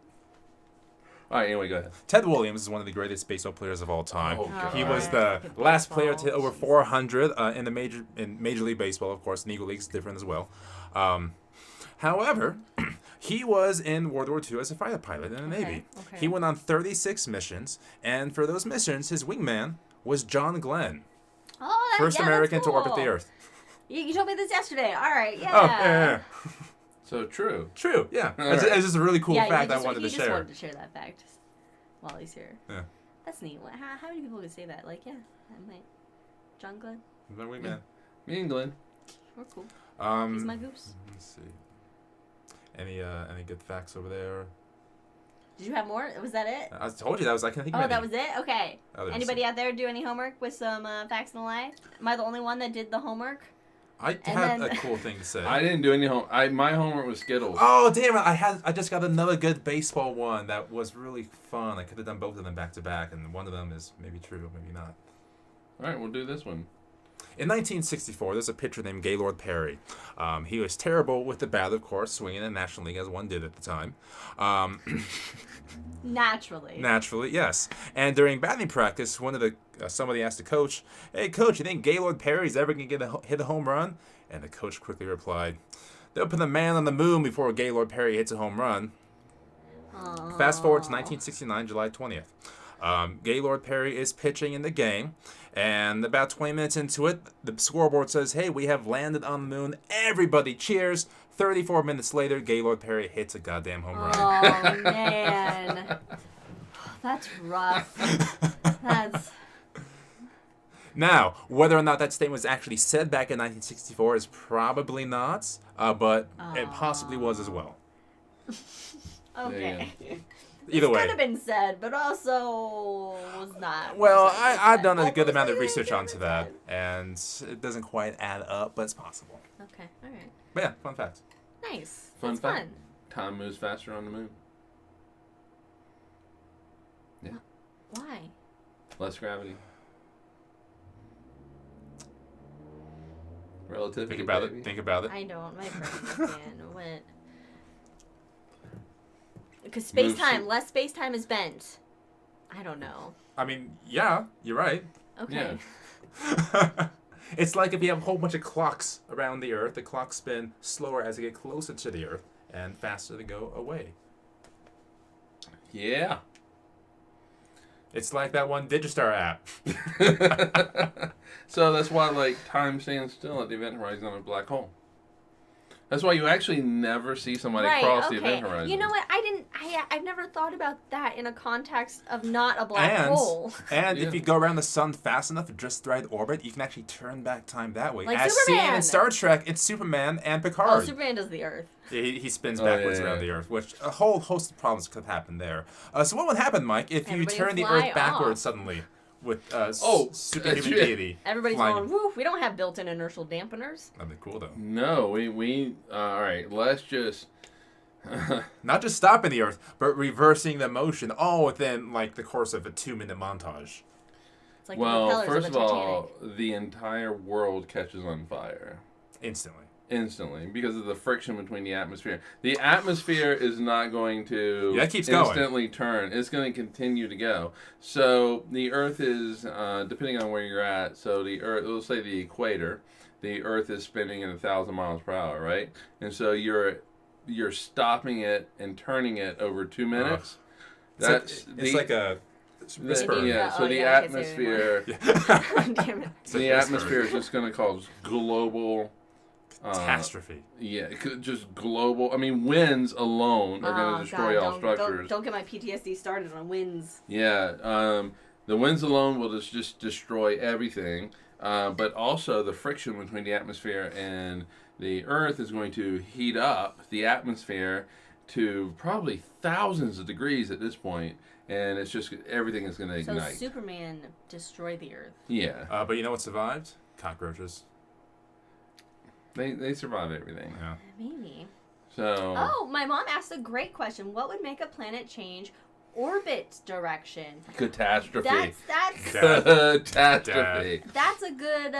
All right, anyway, go ahead. Ted Williams is one of the greatest baseball players of all time. Oh, God. He was the last player to hit over 400 in Major League Baseball. Of course, in Eagle League's different as well. However, he was in World War II as a fighter pilot in the Navy. Okay. He went on 36 missions, and for those missions, his wingman was John Glenn, Oh, first American to orbit the cool. Earth. You told me this yesterday. All right, yeah. Oh, yeah. So true. True, yeah. All It's, right. it's just a really cool Yeah, fact you I wanted to just share. wanted to share that fact while he's here. Yeah. That's neat. How many people could say that? Like, yeah, I might. John Glenn, My wingman. Me and Glenn. we're cool. Um, He's my goose. Let's see. Any good facts over there? Did you have more? Was that it? I told you that was. I can't think of Oh, any. that was it? Okay. Others. Anybody out there do any homework with some facts and a lie? Am I the only one that did the homework? I And had then- a cool thing to say. I didn't do any my homework was Skittles. Oh damn it! I just got another good baseball one that was really fun. I could have done both of them back to back, and one of them is maybe true, maybe not. All right, we'll do this one. In 1964, there's a pitcher named Gaylord Perry. He was terrible with the bat, of course, swinging in the National League as one did at the time. Naturally. Naturally, yes. And during batting practice, somebody asked the coach, "Hey, coach, you think Gaylord Perry's ever gonna hit a home run?" And the coach quickly replied, "They'll put a man on the moon before Gaylord Perry hits a home run." Aww. Fast forward to 1969, July 20th. Gaylord Perry is pitching in the game, and about 20 minutes into it, the scoreboard says, "Hey, we have landed on the moon. Everybody cheers." 34 minutes later, Gaylord Perry hits a goddamn home run. Oh, man. That's rough. That's... Now, whether or not that statement was actually said back in 1964 is probably not, but it possibly was as well. Okay. Either Could way. have been said, but also was not. Well, I've done a good amount of research onto that, and it doesn't quite add up, but it's possible. Okay, all right. But yeah, fun fact. Nice. Fun That's fact. fun. Time moves faster on the moon. Yeah. Why? Less gravity. Relativity. Think about baby. it. Think about it. I don't. My brain again. What? Because space-time, less space-time is bent. I don't know. I mean, yeah, you're right. Okay. Yeah. It's like if you have a whole bunch of clocks around the Earth, the clocks spin slower as they get closer to the Earth and faster to go away. Yeah. It's like that one Digistar app. So that's why, like, time stands still at the event horizon of a black hole. That's why you actually never see somebody cross the event horizon. You know what? I've never thought about that in a context of not a black hole. And Yeah. if you go around the sun fast enough, just the right orbit, you can actually turn back time that way. Like As seen Superman. in Star Trek, it's Superman and Oh, Picard. Superman does the Earth. He spins Oh, backwards yeah, around yeah. the Earth, which a whole host of problems could happen there. So what would happen, Mike, if you Everybody turn the fly Earth backwards off. suddenly with Oh, superhuman that's- deity? Everybody's flying. going, woof, we don't have built-in inertial dampeners. That'd be cool, though. No, we all right, let's just... Not just stopping the Earth, but reversing the motion, all within like the course of a 2-minute montage. It's like the Well, propellers first of of the all, Titanic. the entire world catches on fire Instantly. instantly because of the friction between the atmosphere. The atmosphere is not going to Yeah, it keeps going. instantly turn. It's going to continue to go. So the Earth is, depending on where you're at, so the Earth, let's say the equator, the Earth is spinning at 1,000 miles per hour, right? And so you're stopping it and turning it over 2 minutes. It's like a whisper. Yeah, so Oh, the yeah, I can't say it atmosphere, Damn it. It's a the whisper. atmosphere is just going to cause global Catastrophe. Yeah, it could just global. I mean, winds alone are going to destroy all structures. Don't get my PTSD started on winds. Yeah, The winds alone will just destroy everything, but also the friction between the atmosphere and the Earth is going to heat up the atmosphere to probably thousands of degrees at this point, and it's just everything is going to ignite. So Superman destroyed the Earth. Yeah. But you know what survived? Cockroaches. They survive everything. Yeah. Maybe. So. Oh, my mom asked a great question. What would make a planet change orbit direction? Catastrophe. That's Catastrophe. that's a good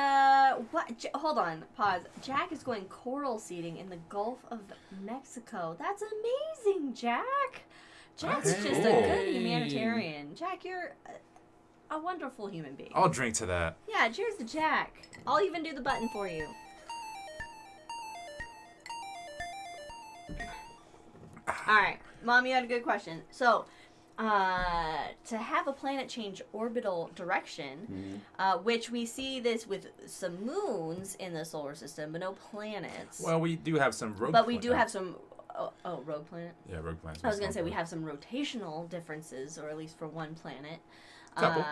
hold on, pause. Jack is going coral seeding in the Gulf of Mexico. That's amazing, Jack. Jack's Okay. just a Cool. good humanitarian. Jack, you're a wonderful human being. I'll drink to that. Yeah, cheers to Jack. I'll even do the button for you. All right, Mom, you had a good question. So, to have a planet change orbital direction, which we see this with some moons in the solar system, but no planets. Well, we do have some rogue but we do planets. have some. Oh, rogue planet. Yeah, rogue planets. I was gonna say we have some rotational differences, or at least for one planet. Couple.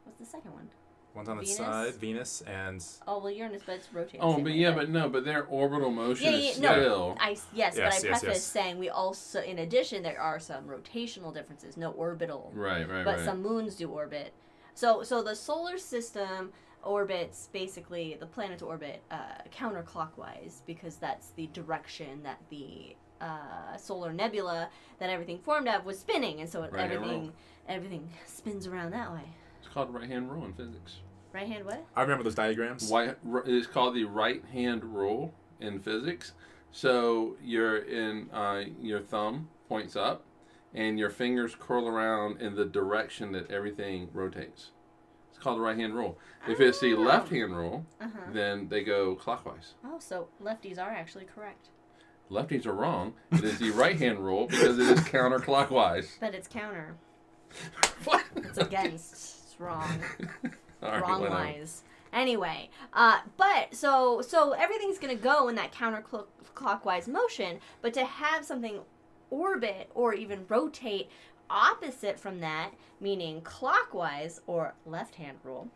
What's the second one? One's on the Venus? side, Venus, and Oh well, Uranus, but it's rotating. Oh, same but way, yeah, but their orbital motion is still. no, yes, but I Yes, preface yes. saying we also, in addition, there are some rotational differences, no orbital, Right. but some moons do orbit. So the solar system orbits basically the planets orbit counterclockwise because that's the direction that the solar nebula that everything formed of was spinning, and so Right-hand everything spins around that way. It's called right-hand rule in physics. Right hand what? I remember those diagrams. It's called the right-hand rule in physics. So your thumb points up, and your fingers curl around in the direction that everything rotates. It's called the right-hand rule. If it's the left-hand rule, then they go clockwise. Oh, so lefties are actually correct. Lefties are wrong. It is the right-hand rule because it is counterclockwise. But it's counter. What? It's against. It's wrong. All right, Wrong whatever. wise. Anyway, but so everything's gonna go in that counterclockwise motion. But to have something orbit or even rotate opposite from that, meaning clockwise or left-hand rule,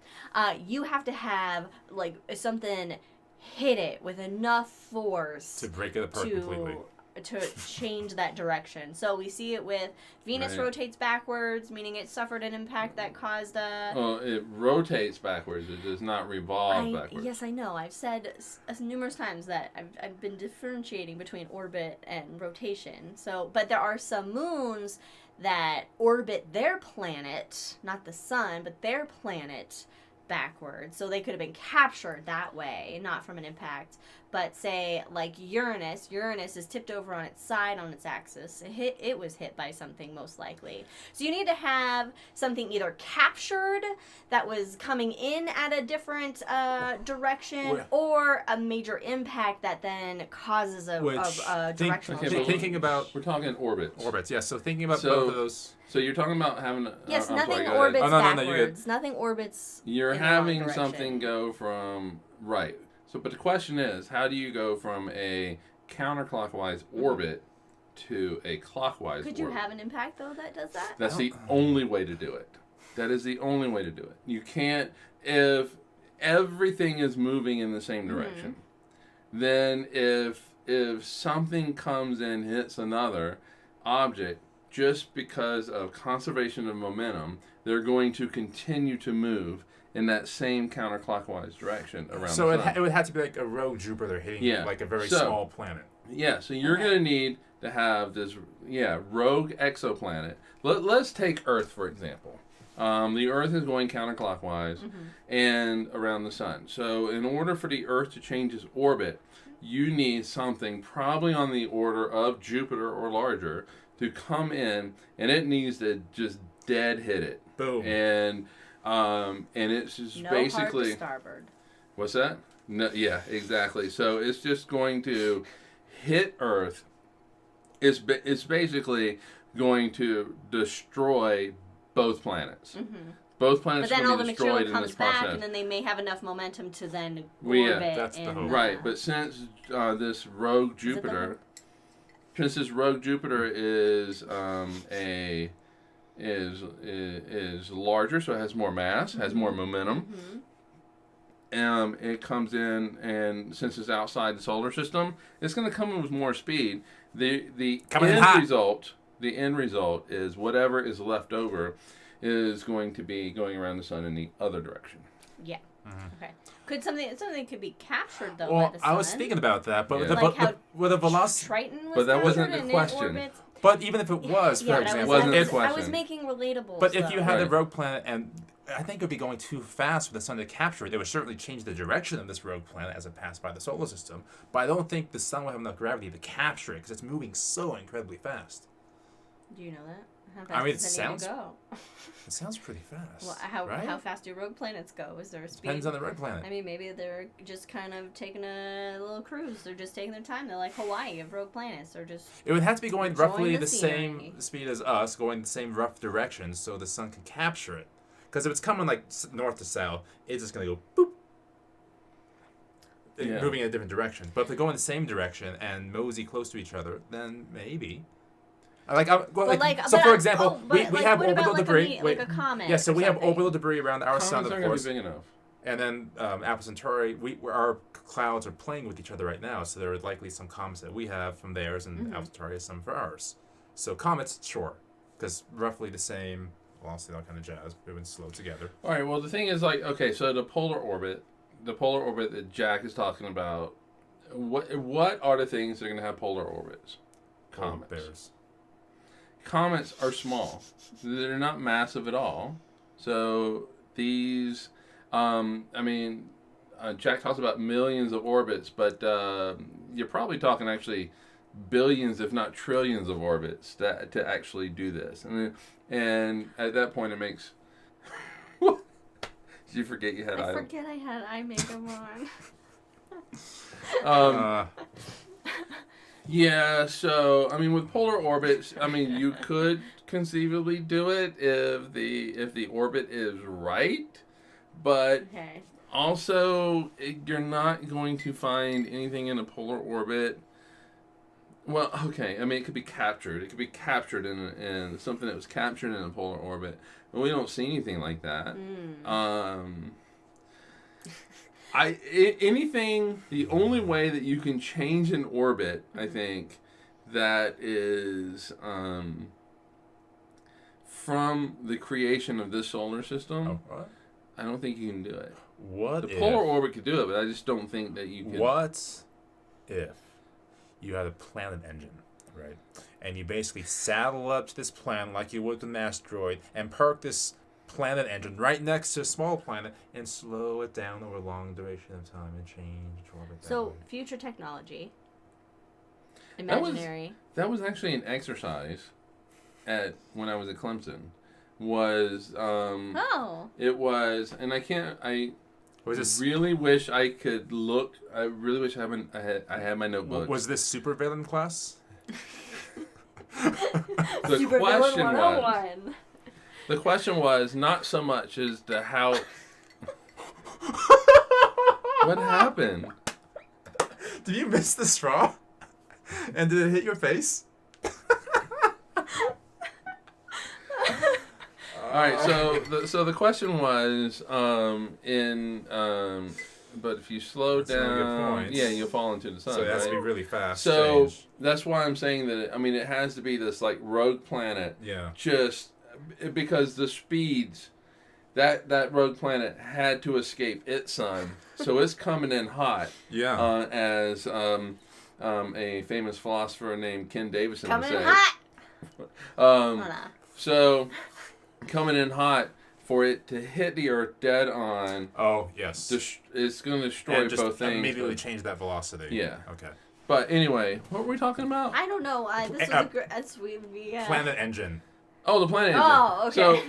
you have to have like something hit it with enough force To break it apart completely. to change that direction. So we see it with Venus Right. rotates backwards, meaning it suffered an impact that caused a... Well, it rotates backwards. It does not revolve backwards. Yes, I know. I've said numerous times that I've been differentiating between orbit and rotation. So, but there are some moons that orbit their planet, not the sun, but their planet backwards. So they could have been captured that way, not from an impact. But say like Uranus is tipped over on its side on its axis. It was hit by something most likely. So you need to have something either captured that was coming in at a different direction, or a major impact that then causes a directional change. Thinking about We're talking orbits. orbits, yeah. So thinking about So- both of those. So you're talking about having... Yes, I'm nothing sorry, go ahead. orbits Oh, no, you're good. backwards. Nothing orbits. You're in the wrong having direction. something go from... Right. So, but the question is, how do you go from a counterclockwise orbit to a clockwise Could you orbit? have an impact though that does that? That's the only way to do it. That is the only way to do it. You can't... If everything is moving in the same direction, then if something comes and hits another object, just because of conservation of momentum, they're going to continue to move in that same counterclockwise direction around So the it sun. would have to be like a rogue Jupiter hitting like a very small planet. Yeah, so you're Okay. going to need to have this, rogue exoplanet. Let's take Earth, for example. The Earth is going counterclockwise and around the sun. So in order for the Earth to change its orbit, you need something probably on the order of Jupiter or larger to come in, and it needs to just dead hit it. Boom. And it's just No basically... hard to starboard. What's that? No, yeah, exactly. So it's just going to hit Earth. It's basically going to destroy both planets. Both planets But then will all be the destroyed material in comes this back, process. and then they may have enough momentum to then Well, yeah, orbit. that's the in, hope. Right, but since this rogue Is it the Jupiter, hope? since this rogue Jupiter is is larger, so it has more mass, has more momentum. It comes in, and since it's outside the solar system, it's going to come in with more speed. The end result is whatever is left over is going to be going around the sun in the other direction. Yeah. Okay. Could something could be captured though Well, by the sun? I was thinking about that, but Like the velocity. Triton was But that wasn't captured the and question. it orbits. But even if it was, for example, wasn't the I was question. making relatable. But if you had the Right. rogue planet, and I think it would be going too fast for the sun to capture it, it would certainly change the direction of this rogue planet as it passed by the solar system. But I don't think the sun will have enough gravity to capture it because it's moving so incredibly fast. Do you know that? How fast I mean, does it need to go? It sounds pretty fast. Well, right? how fast do rogue planets go? Is there a speed? Depends on the rogue planet. I mean, maybe they're just kind of taking a little cruise. They're just taking their time. They're like Hawaii of rogue planets. They're just. It would have to be going enjoying roughly the the same scenery. speed as us, going the same rough direction, so the sun can capture it. Because if it's coming like north to south, it's just gonna go boop, moving in a different direction. But if they go in the same direction and mosey close to each other, then maybe. So for example, we have what about orbital debris. like a comet. Yeah, so or we have something? orbital debris around our Comets sun, aren't of going to course. be big enough. And then Alpha Centauri, our clouds are playing with each other right now, so there are likely some comets that we have from theirs, and Alpha Centauri has some for ours. So comets, sure, because roughly the same velocity, that kind of jazz, moving slow together. All right. Well, the thing is, like, okay, so the polar orbit that Jack is talking about, what are the things that are going to have polar orbits? Comets. Bears. Comets are small. They're not massive at all. So these, Jack talks about millions of orbits, but you're probably talking actually billions, if not trillions, of orbits to actually do this. And at that point, it makes. Did you forget you had I eye? forget I had eye makeup on. Yeah, so I mean, with polar orbits, I mean, you could conceivably do it if the orbit is right, but Okay. also you're not going to find anything in a polar orbit. Well, okay, I mean, it could be captured. It could be captured in something that was captured in a polar orbit, and we don't see anything like that. Anything. The only way that you can change an orbit, I think, that is from the creation of this solar system. Oh, what? I don't think you can do it. What The if? polar orbit could do it, but I just don't think that you can. What if you had a planet engine, right? And you basically saddle up to this planet like you would with an asteroid and park this planet engine right next to a small planet and slow it down over a long duration of time and change its orbit. So future technology. That was- Imaginary. That was actually an exercise when I was at Clemson. Was Oh. It was, and was this really wish I could look. I really wish I had my notebook. was this supervillain class? The Supervillain question was 101. the question was not so much as to how. What happened? Did you miss the straw? And did it hit your face? All right, so the question was but if you slow That's one of your down, points. yeah, you'll fall into the sun. So it has to right? be really fast. So change. that's why I'm saying that. It has to be this like rogue planet. Yeah. Just because the speeds that rogue planet had to escape its sun, so it's coming in hot. Yeah. As a famous philosopher named Ken Davison would Coming say. in hot. Hold on. So coming in hot for it to hit the Earth dead on. Oh yes. It's going to destroy and just both things. immediately change that velocity. Yeah. Okay. But anyway, what were we talking about? I don't know. This was a great. Planet engine. Oh, the planet engine. Oh, okay. So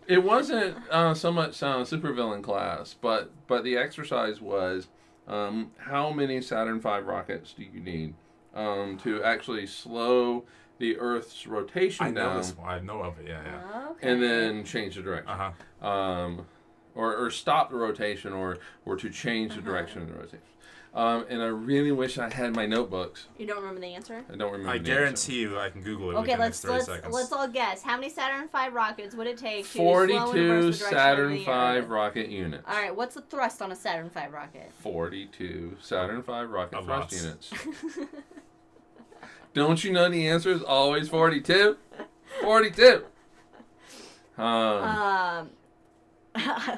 it wasn't so much supervillain class, but the exercise was how many Saturn V rockets do you need to actually slow the Earth's rotation I know down this one. I know of it. Yeah. Okay. and then change the direction. Uh huh. or stop the rotation, or to change the direction of the rotation. And I really wish I had my notebooks. You don't remember the answer? I don't remember. I guarantee you, I can Google it. Okay, within the let's 30 seconds. let's all guess. How many Saturn V rockets would it take to slow and reverse 42 the direction Saturn of the V Earth? rocket units. All right, what's the thrust on a Saturn V rocket? 42 Saturn V rocket thrust Lots. units. Don't you know the answer is always 42? 42. I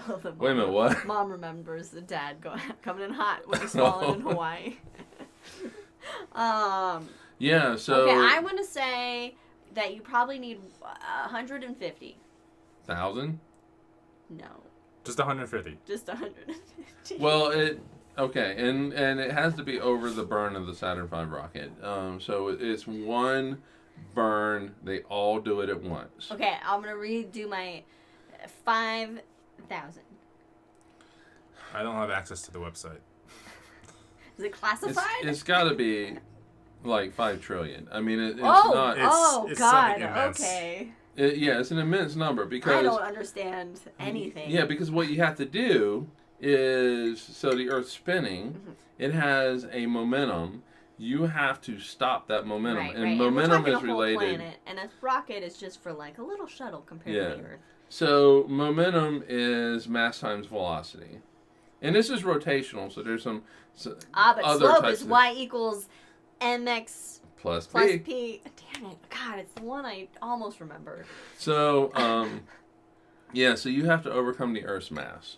love the mom. Wait a minute, what? Mom remembers the dad coming in hot when he's falling in Hawaii. Yeah, so... Okay, I want to say that you probably need 150. 1,000? Just No, 150. just 150. Well, okay, and it has to be over the burn of the Saturn V rocket. So it's one burn. They all do it at once. Okay, I'm going to redo my 5,000. I don't have access to the website. Is it classified? It's got to be like 5 trillion. I mean, it's oh, not. It's God, something immense. okay. Yeah, it's an immense number because I don't understand anything. Yeah, because what you have to do is, so the Earth's spinning, it has a momentum. You have to stop that momentum, Right, and right. momentum we're is talking a whole related. planet, and a rocket is just for like a little shuttle compared Yeah. to the Earth. So momentum is mass times velocity, and this is rotational. So there's some But other slope types is of- y equals mx plus plus p. p. Damn it! God, it's the one I almost remembered. So yeah, so you have to overcome the Earth's mass,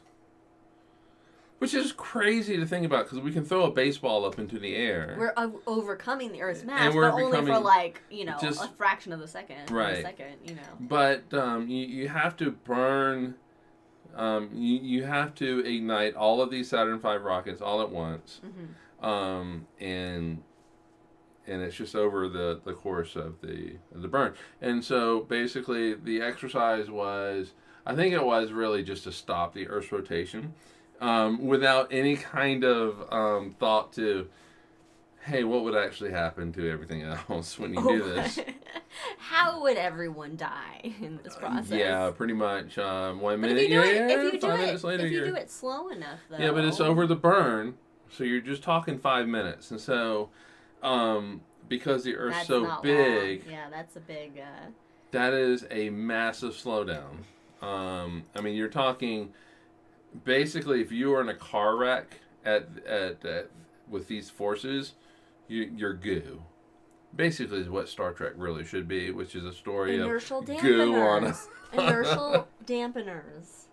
which is crazy to think about because we can throw a baseball up into the air. We're overcoming the Earth's mass, And we're but only for becoming like just- a fraction of the second. Right. A second, But you have to burn. You have to ignite all of these Saturn V rockets all at once, and it's just over the course of the burn. And so basically, the exercise was, I think it was really just to stop the Earth's rotation, without any kind of thought to, hey, what would actually happen to everything else when you do this? How would everyone die in this process? Yeah, pretty much. 1 But minute, if you do it, if you 5 do minutes later, if you you're... do it slow enough, though. Yeah, but it's over the burn, so you're just talking 5 minutes. And so, because the Earth's That's so not big, long. Yeah, that's a big. that is a massive slowdown. I mean, you're talking, basically, if you were in a car wreck with these forces, you're goo. Basically, is what Star Trek really should be, which is a story Inertial of goo on dampeners. Inertial dampeners.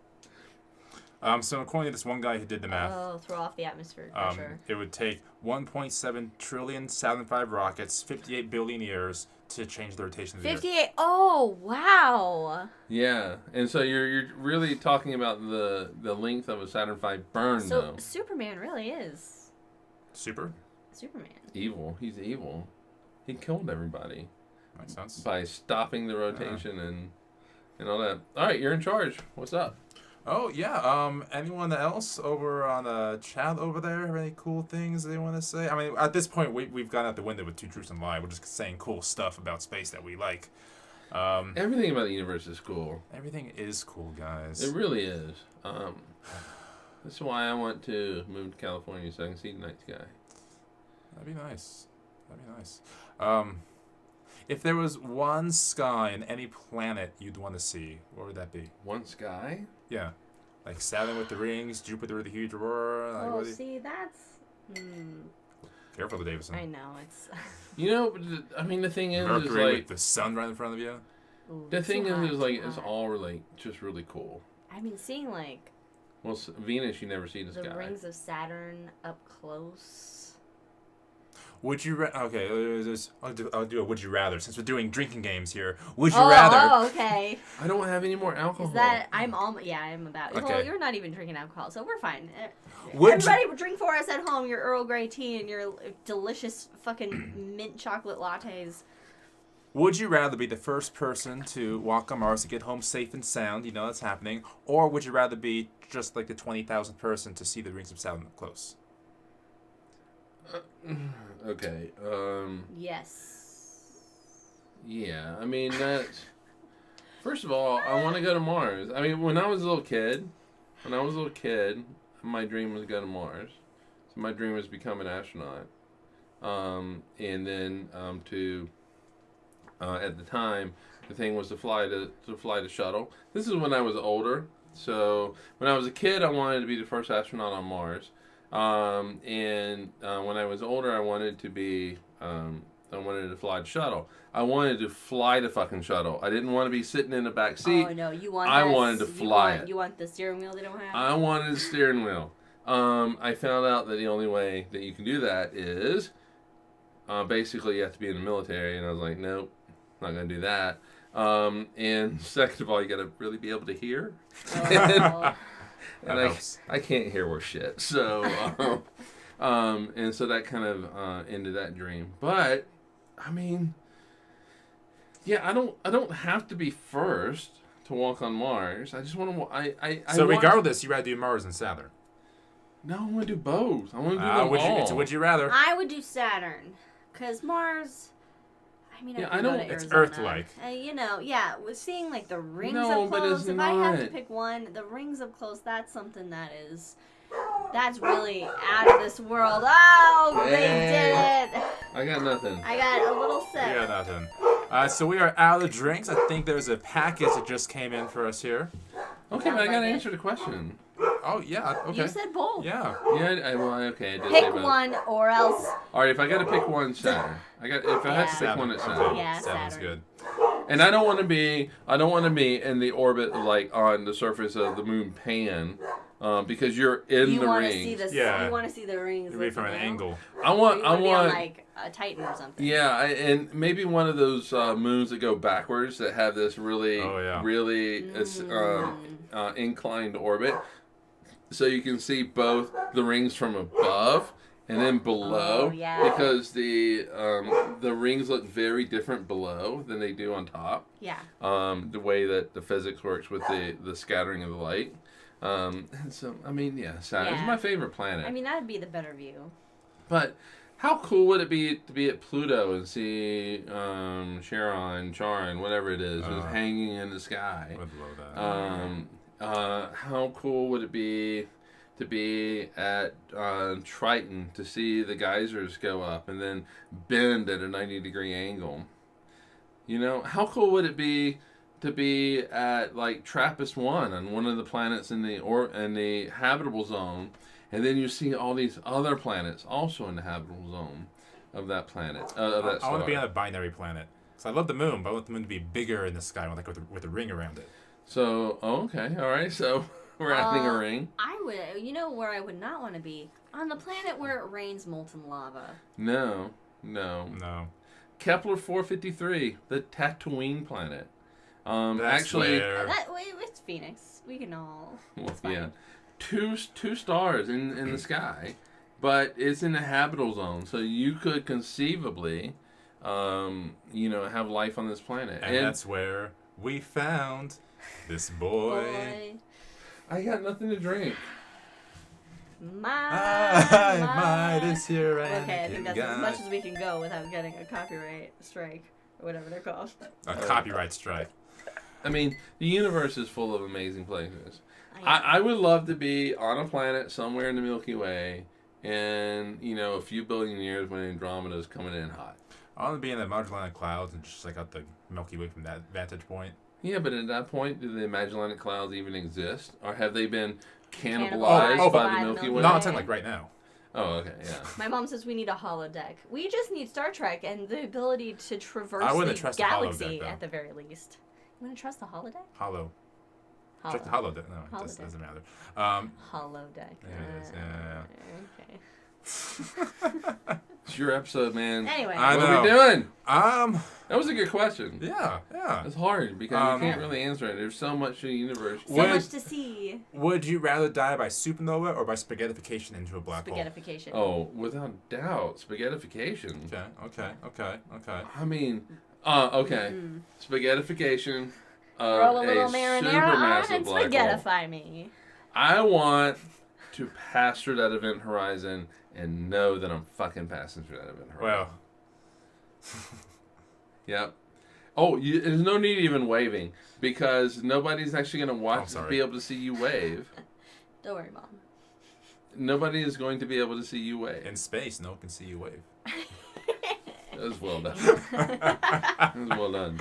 So according to this one guy who did the math, Oh, throw off the atmospheric pressure. it would take 1.7 trillion Saturn V rockets, 58 billion years to change the rotation of the Earth. 58. Oh, wow. Yeah, and so you're really talking about the length of a Saturn V burn, So though. Superman really is Super. Superman. Evil. He's evil. He killed everybody Makes sense. by stopping the rotation and all that. All right, you're in charge. What's up? Oh yeah. Anyone else over on the chat over there have any cool things they want to say? I mean, at this point, we've gone out the window with Two Truths and a Lie. We're just saying cool stuff about space that we like. Everything about the universe is cool. Everything is cool, guys. It really is. That's why I want to move to California so I can see the night sky. That'd be nice. If there was one sky in any planet you'd want to see, what would that be? One sky? Yeah. Like Saturn with the rings, Jupiter with the huge aurora. Like, Oh, what do you- see, that's. Careful, Davison. I know, it's. You know, I mean, the thing is Mercury like, with the sun right in front of you. Ooh, the thing too hot, is like, too it's hot. all really, just really cool. I mean, seeing like Well, Venus, you never see the the sky. rings of Saturn up close. Would you okay? I'll do a would you rather since we're doing drinking games here. Would you rather? Oh, okay. I don't have any more alcohol. Is that I'm almost I'm about. Well, Okay. you're not even drinking alcohol, so we're fine. Would Everybody, drink for us at home your Earl Grey tea and your delicious fucking mint chocolate lattes. Would you rather be the first person to walk on Mars and get home safe and sound? You know that's happening. Or would you rather be just like the 20,000th person to see the rings of Saturn up close? Okay. Yes. Yeah. I mean, that's. First of all, I want to go to Mars. I mean, when I was a little kid, when I was a little kid, my dream was to go to Mars. So my dream was to become an astronaut. And then at the time, the thing was to fly the shuttle. This is when I was older. So when I was a kid, I wanted to be the first astronaut on Mars. And when I was older, I wanted to fly the shuttle. I wanted to fly the fucking shuttle. I didn't want to be sitting in the back seat. Oh no, you want. I wanted to fly it. You want the steering wheel they don't have. I wanted the steering wheel. I found out that the only way that you can do that is basically you have to be in the military, and I was like, nope, not gonna do that. And second of all, you gotta really be able to hear. Oh. And I can't hear worth shit. So, and so that kind of ended that dream. But, I mean, yeah, I don't have to be first to walk on Mars. I just want to. So regardless, you rather do Mars and Saturn. No, I want to do both. I want to do them all. Would you rather? I would do Saturn, because Mars. I mean, Yeah, I don't. It's Earth-like. With seeing like the rings No, up but close. it's If I have to not. pick one, the rings up close. That's something that's really out of this world. Oh, they did it! I got nothing. I got a little sip. Yeah, nothing. So we are out of drinks. I think there's a package that just came in for us here. Okay, but I got to like it. answer the question. Oh yeah. Okay. You said both. Yeah. Yeah, okay. I did say Pick both. one or else. All right, if I got to pick one, Saturn. If I had to pick one, it's Saturn. Yeah, Saturn's Saturn. good. And I don't want to be in the orbit like on the surface of the moon Pan, because you're in You the want to ring. see the. Yeah. You want to see the rings. You read from an looking down? angle. I Or want. you I wanna be want. on, like a Titan or something. Yeah, and maybe one of those moons that go backwards that have this really, inclined orbit, so you can see both the rings from above and then below. Oh, yeah. Because the rings look very different below than they do on top. Yeah. The way that the physics works with the scattering of the light. And so, I mean, yeah, Saturn's Yeah. my favorite planet. I mean, that'd be the better view. But how cool would it be to be at Pluto and see Charon, whatever it is, just hanging in the sky? Would love that. How cool would it be to be at Triton to see the geysers go up and then bend at a 90-degree angle? You know, how cool would it be to be at like TRAPPIST-1 on one of the planets in the habitable zone, and then you see all these other planets also in the habitable zone of that planet, of that star. I want to be on a binary planet. So I love the moon, but I want the moon to be bigger in the sky, like with a ring around it. So, okay, all right. So we're adding a ring. I would. You know where I would not want to be? On the planet where it rains molten lava. No. No. Kepler 453, the Tatooine planet. That's Actually, where- It's Phoenix. We can all. well, It's fine. yeah, two stars in the sky, but it's in the habitable zone, so you could conceivably, have life on this planet. And that's where we found this boy. I got nothing to drink. I might is here and Okay, I think that's as much as we can go without getting a copyright strike or whatever they're called. A copyright strike. I mean, the universe is full of amazing places. I would love to be on a planet somewhere in the Milky Way, and a few billion years when Andromeda's coming in hot. I want to be in the Magellanic Clouds and just out the Milky Way from that vantage point. Yeah, but at that point, do the Magellanic Clouds even exist, or have they been cannibalized Cannibalized by by the Milky Way? No, I'm saying like right now. Oh, okay, yeah. My mom says we need a holodeck. We just need Star Trek and the ability to traverse I wouldn't the trust a galaxy holodeck, though. at the very least. You want to trust the holodeck? Hollow. Check the Holo. holodeck. No, it just Holodeck. doesn't matter. Holodeck. There it is. Okay. It's your episode, man. Anyway. I What know. are we doing? Um. That was a good question. Yeah. It's hard because you can't Yeah. really answer it. There's so much in the universe. So Would- much to see. Would you rather die by supernova or by spaghettification into a black hole? Spaghettification. Oh, without doubt, spaghettification. Okay. I mean, okay, Mm. spaghettification of Throw a little marinara on supermassive and black hole. spaghettify me. I want to pass through that event horizon and know that I'm fucking passing through that event horizon. Well. Yep. Oh, there's no need even waving because nobody's actually going to Oh, watch sorry. be able to see you wave. Don't worry, Mom. Nobody is going to be able to see you wave. In space, no one can see you wave. That was well done. That was well done.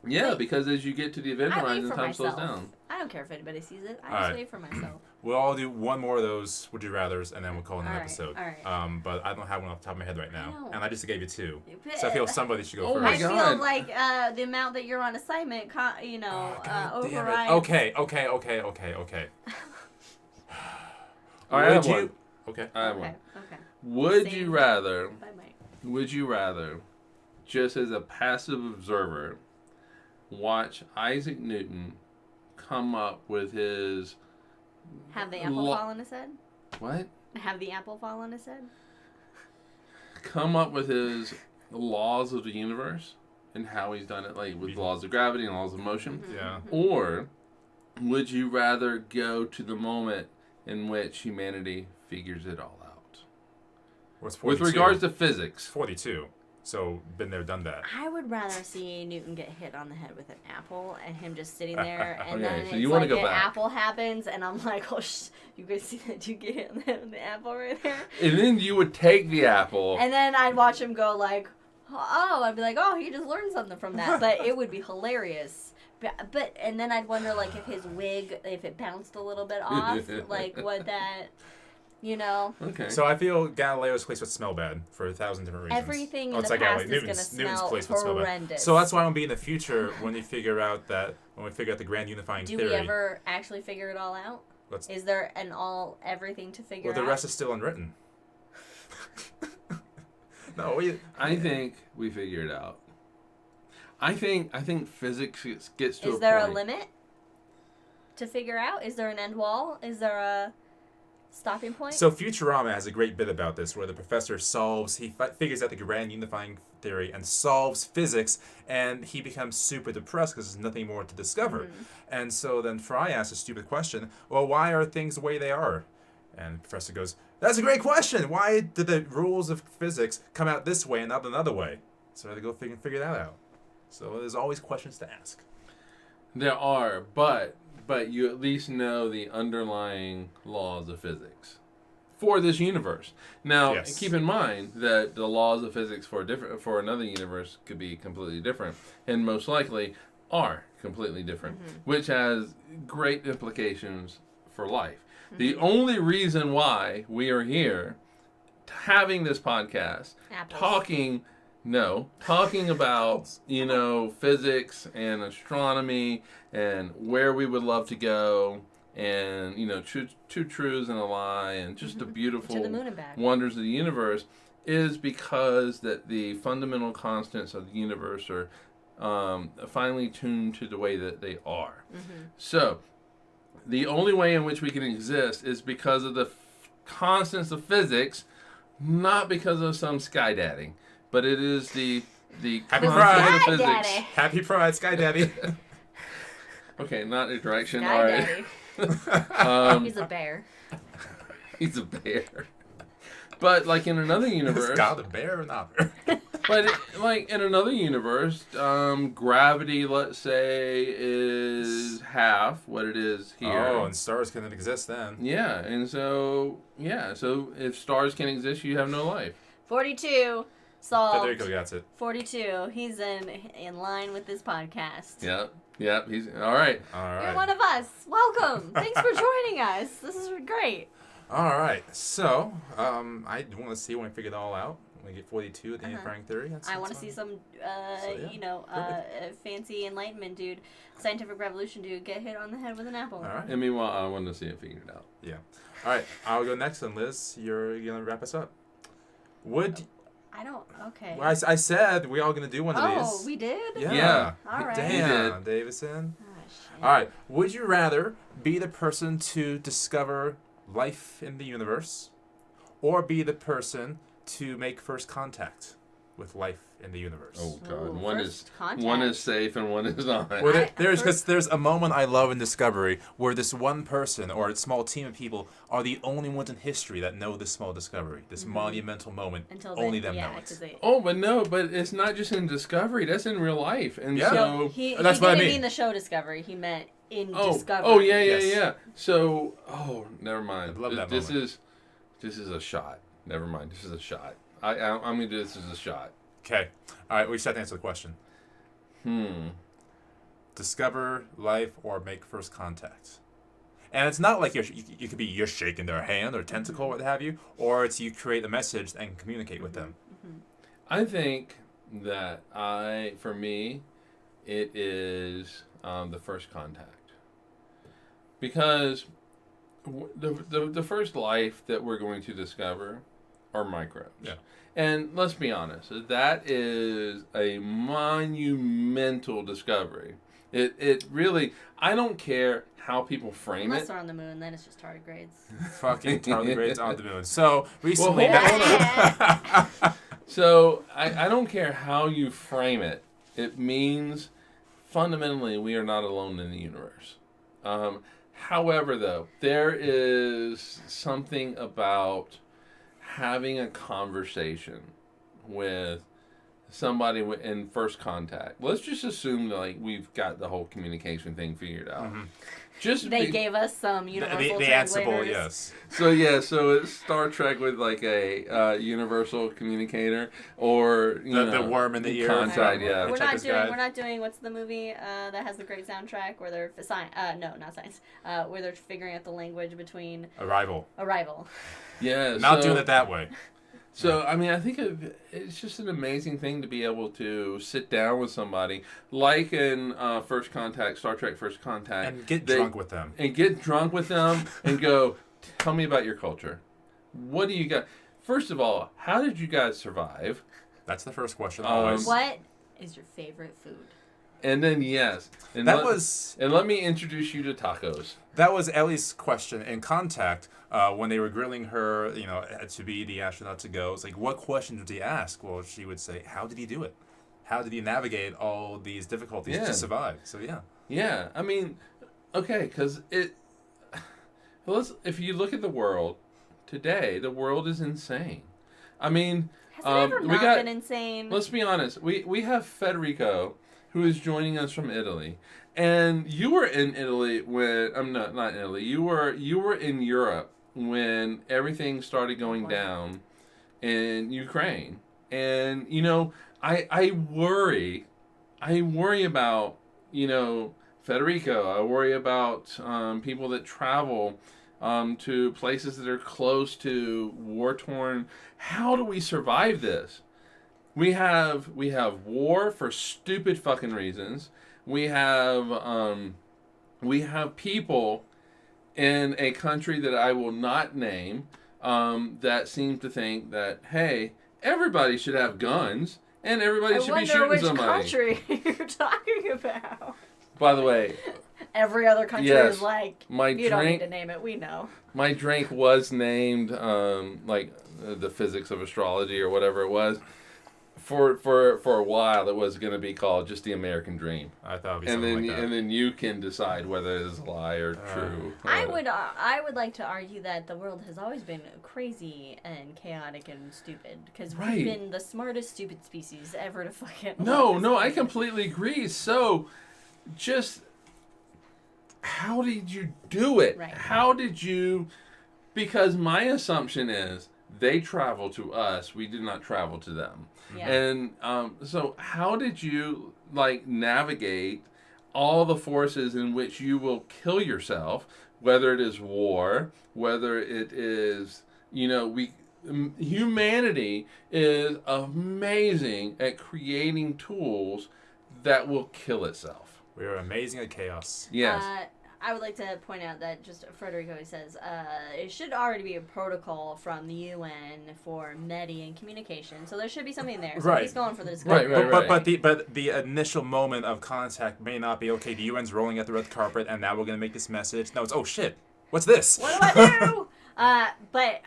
Yeah, because as you get to the event I wait horizon, for time myself. slows down. I don't care if anybody sees it. I just Alright. wait for myself. We'll all do one more of those Would You Rathers, and then we'll call it an Alright, episode. alright. But I don't have one off the top of my head right I now. know. And I just gave you 2. So I feel somebody should go Oh first. my I God. feel like the amount that you're on assignment, God damn it. overrides. Okay. I have Would you? one. Okay. I have Okay. one. Okay. Would Same. you rather? Bye, Mike. Would you rather, just as a passive observer, watch Isaac Newton come up with his Have the apple fall on his head? what? Have the apple fall on his head? Come up with his laws of the universe and how he's done it, like with laws of gravity and laws of motion? Yeah. Or would you rather go to the moment in which humanity figures it all out? What's With 42? regards to physics. 42. So, been there, done that. I would rather see Newton get hit on the head with an apple and him just sitting there, and Okay, then so it's you wanna like go an back. apple happens, and I'm like, oh, you guys see that dude get hit on the head with the apple right there? And then you would take the apple. And then I'd watch him go like, oh, I'd be like, oh, he just learned something from that. But it would be hilarious. But and then I'd wonder like if his wig, if it bounced a little bit off, like what that, you know. Okay. So I feel Galileo's place would smell bad for 1,000 different reasons. Everything in it's the like past Galileo. is going to smell place would smell bad. horrendous. So that's why I'm be in the future when we figure out the grand unifying Do theory. we ever actually figure it all out? Let's- Is there everything to figure Well, the out? rest is still unwritten. No, I think we figure it out. I think physics gets to a point. Is there a limit to figure out? Is there an end wall? Is there a stopping point? So Futurama has a great bit about this, where the professor figures out the grand unifying theory and solves physics, and he becomes super depressed because there's nothing more to discover. And so then Fry asks a stupid question: well, why are things the way they are? And the professor goes, that's a great question. Why did the rules of physics come out this way and not another way? So I had to go figure that out. So there's always questions to ask. There are, but you at least know the underlying laws of physics for this universe. Now, Yes. keep in mind that the laws of physics for another universe could be completely different, and most likely are completely different, which has great implications for life. The only reason why we are here having this podcast, Apples. talking about, physics and astronomy and where we would love to go and, two truths and a lie and just the beautiful To the moon and back. wonders of the universe is because that the fundamental constants of the universe are finely tuned to the way that they are. So, the only way in which we can exist is because of the constants of physics, not because of some skydadding, but it is the Happy constants Pride. of physics. Daddy. Happy Pride, Sky Daddy. Okay, not a direction. Sky All right. Daddy. He's a bear. He's a bear. But like in another Is universe, God a bear or not a bear? like in another universe, gravity, let's say, is half what it is here. Oh, and stars couldn't exist then. Yeah, and so if stars can exist, you have no life. 42. Solved. Federico gets it. 42. He's in line with this podcast. Yep. He's all right. All You're right. one of us. Welcome. Thanks for joining us. This is great. All right. So, I want to see when we figure it all out. When we get 42 at the unifying theory. I want to see some, fancy enlightenment dude, scientific revolution dude, get hit on the head with an apple. All right. And meanwhile, I wanted to see it figured out. Yeah. All right. I'll go next, and Liz, you're gonna wrap us up. I don't. Okay. Well, I said we all gonna do one of these. Oh, we did. Yeah. All right. Damn, Davison. Oh, shit. All right. Would you rather be the person to discover life in the universe, or be the person to make first contact with life in the universe? Oh God, Ooh, one first contact. is safe and one is not. Well, there's a moment I love in Discovery where this one person or a small team of people are the only ones in history that know this small discovery, this monumental moment. Until only they, them yeah, know 'cause it. they, Oh, but it's not just in Discovery. That's in real life, and Yeah. so he That's what I didn't mean. mean the show Discovery. He meant in Oh, discovery. oh yeah. Yes. So, never mind. I love that This moment. this is a shot. Never mind. This is a shot. I'm gonna do this as a shot. Okay. All right. We just have to answer the question. Discover life or make first contact. And it's not like you could be you're shaking their hand or tentacle, what have you, or it's you create a message and communicate with them. I think that for me, it is the first contact, because the first life that we're going to discover are microbes. Yeah. And let's be honest, that is a monumental discovery. It really, I don't care how people frame Unless it. they're on the moon, then it's just tardigrades. Fucking tardigrades on the moon. So recently, Well, hold on. So I don't care how you frame it. It means fundamentally we are not alone in the universe. However, though, there is something about having a conversation with somebody in first contact. Let's just assume that, like, we've got the whole communication thing figured out. They gave us some universal the Ansible, translators. yes. So it's Star Trek with like a universal communicator, or The worm in the ear. Contact, We're yeah. not Checker's doing. Guide. We're not doing. What's the movie that has the great soundtrack where they're science? No, not science. Where they're figuring out the language between Arrival. Arrival. Yeah, Not doing it that way. So, I mean, I think it's just an amazing thing to be able to sit down with somebody, like in First Contact, Star Trek First Contact. And get drunk with them. And get drunk with them and go, tell me about your culture. What do you got? First of all, how did you guys survive? That's the first question always. What is your favorite food? And then, yes. And let me introduce you to tacos. That was Ellie's question in Contact when they were grilling her, to be the astronaut to go. It's like, what question did he ask? Well, she would say, how did he do it? How did he navigate all these difficulties to survive? So, yeah. Yeah, I mean, okay, because if you look at the world today, the world is insane. I mean, Has it ever not been insane? Let's be honest. We have Federico, who is joining us from Italy, and you were in Italy when I'm not in Italy. You were in Europe when everything started going down in Ukraine, and I worry about Federico. I worry about people that travel to places that are close to war-torn. How do we survive this? We have war for stupid fucking reasons. We have people in a country that I will not name that seem to think that, hey, everybody should have guns and everybody should be shooting somebody. I wonder which country you're talking about. By the way, every other country yes, is like, you don't need to name it, we know. My drink was named the physics of astrology or whatever it was. For a while, it was going to be called just the American Dream. I thought it would be something like that. And then you can decide whether it is a lie or true. I would like to argue that the world has always been crazy and chaotic and stupid because we've been the smartest stupid species ever to fucking. No, I completely agree. So, just how did you do it? Right. How did you? Because my assumption is they travel to us. We did not travel to them. Yeah. And so how did you navigate all the forces in which you will kill yourself, whether it is war, whether it is, humanity is amazing at creating tools that will kill itself. We are amazing at chaos. Yes. I would like to point out that just Federico says it should already be a protocol from the UN for MEDI and communication, so there should be something there. So Right. he's going for the discovery. Right. But the initial moment of contact may not be, okay, the UN's rolling out the red carpet and now we're going to make this message. No, it's, oh shit, what's this? What do I do? But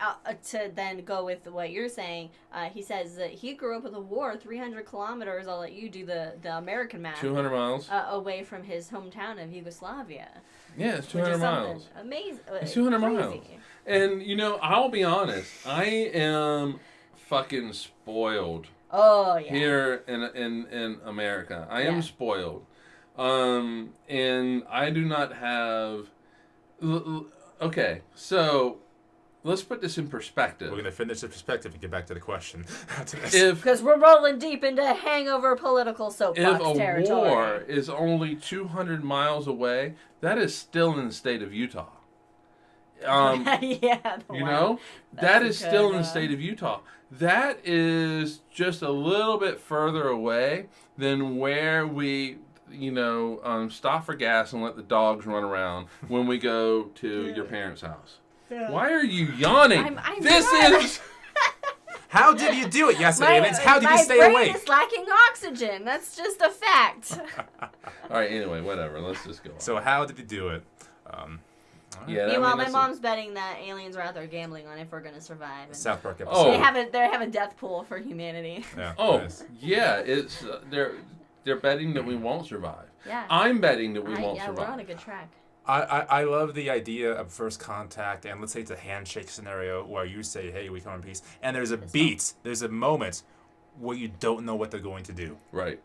to then go with what you're saying, he says that he grew up with a war 300 kilometers. I'll let you do the American math. 200 miles. Away from his hometown of Yugoslavia. Yeah, it's 200 miles. Amazing. It's 200 crazy. miles. And, I'll be honest. I am fucking spoiled Oh, yeah. here in America. I am spoiled. And I do not have. Okay, so let's put this in perspective. We're going to finish the perspective and get back to the question. Because we're rolling deep into hangover political soapbox If a territory. war is only 200 miles away, that is still in the state of Utah. Yeah, You know, that is a still good, in the state of Utah. That is just a little bit further away than where we, stop for gas and let the dogs run around when we go to your parents' house. Yeah. Why are you yawning? I'm This not. is... How did you do it, yes, aliens? How did you stay My awake? brain is lacking oxygen. That's just a fact. All right, anyway, whatever. Let's just go on. So how did you do it? Yeah, Meanwhile, my that's mom's betting that aliens are out there gambling on if we're gonna survive. And South Park Oh. episode. they have a death pool for humanity. Yeah, Oh, nice. yeah, it's they're betting that we won't survive. Yeah. I'm betting that we won't yeah, survive. we're on a good track. I love the idea of first contact, and let's say it's a handshake scenario where you say, hey, we come in peace, and there's a beat, there's a moment where you don't know what they're going to do. Right.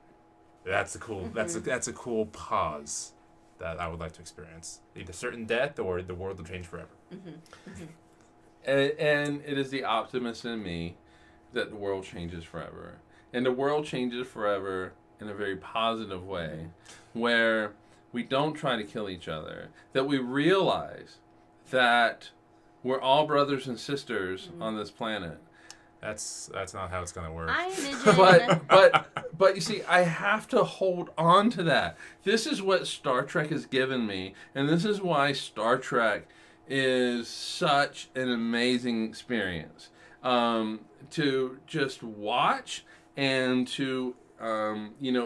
That's a cool, that's a cool pause that I would like to experience. Either certain death or the world will change forever. And it is the optimist in me that the world changes forever. And the world changes forever in a very positive way, where we don't try to kill each other, that we realize that we're all brothers and sisters on this planet. That's not how it's gonna work. I envision. But you see, I have to hold on to that. This is what Star Trek has given me, and this is why Star Trek is such an amazing experience. To just watch and to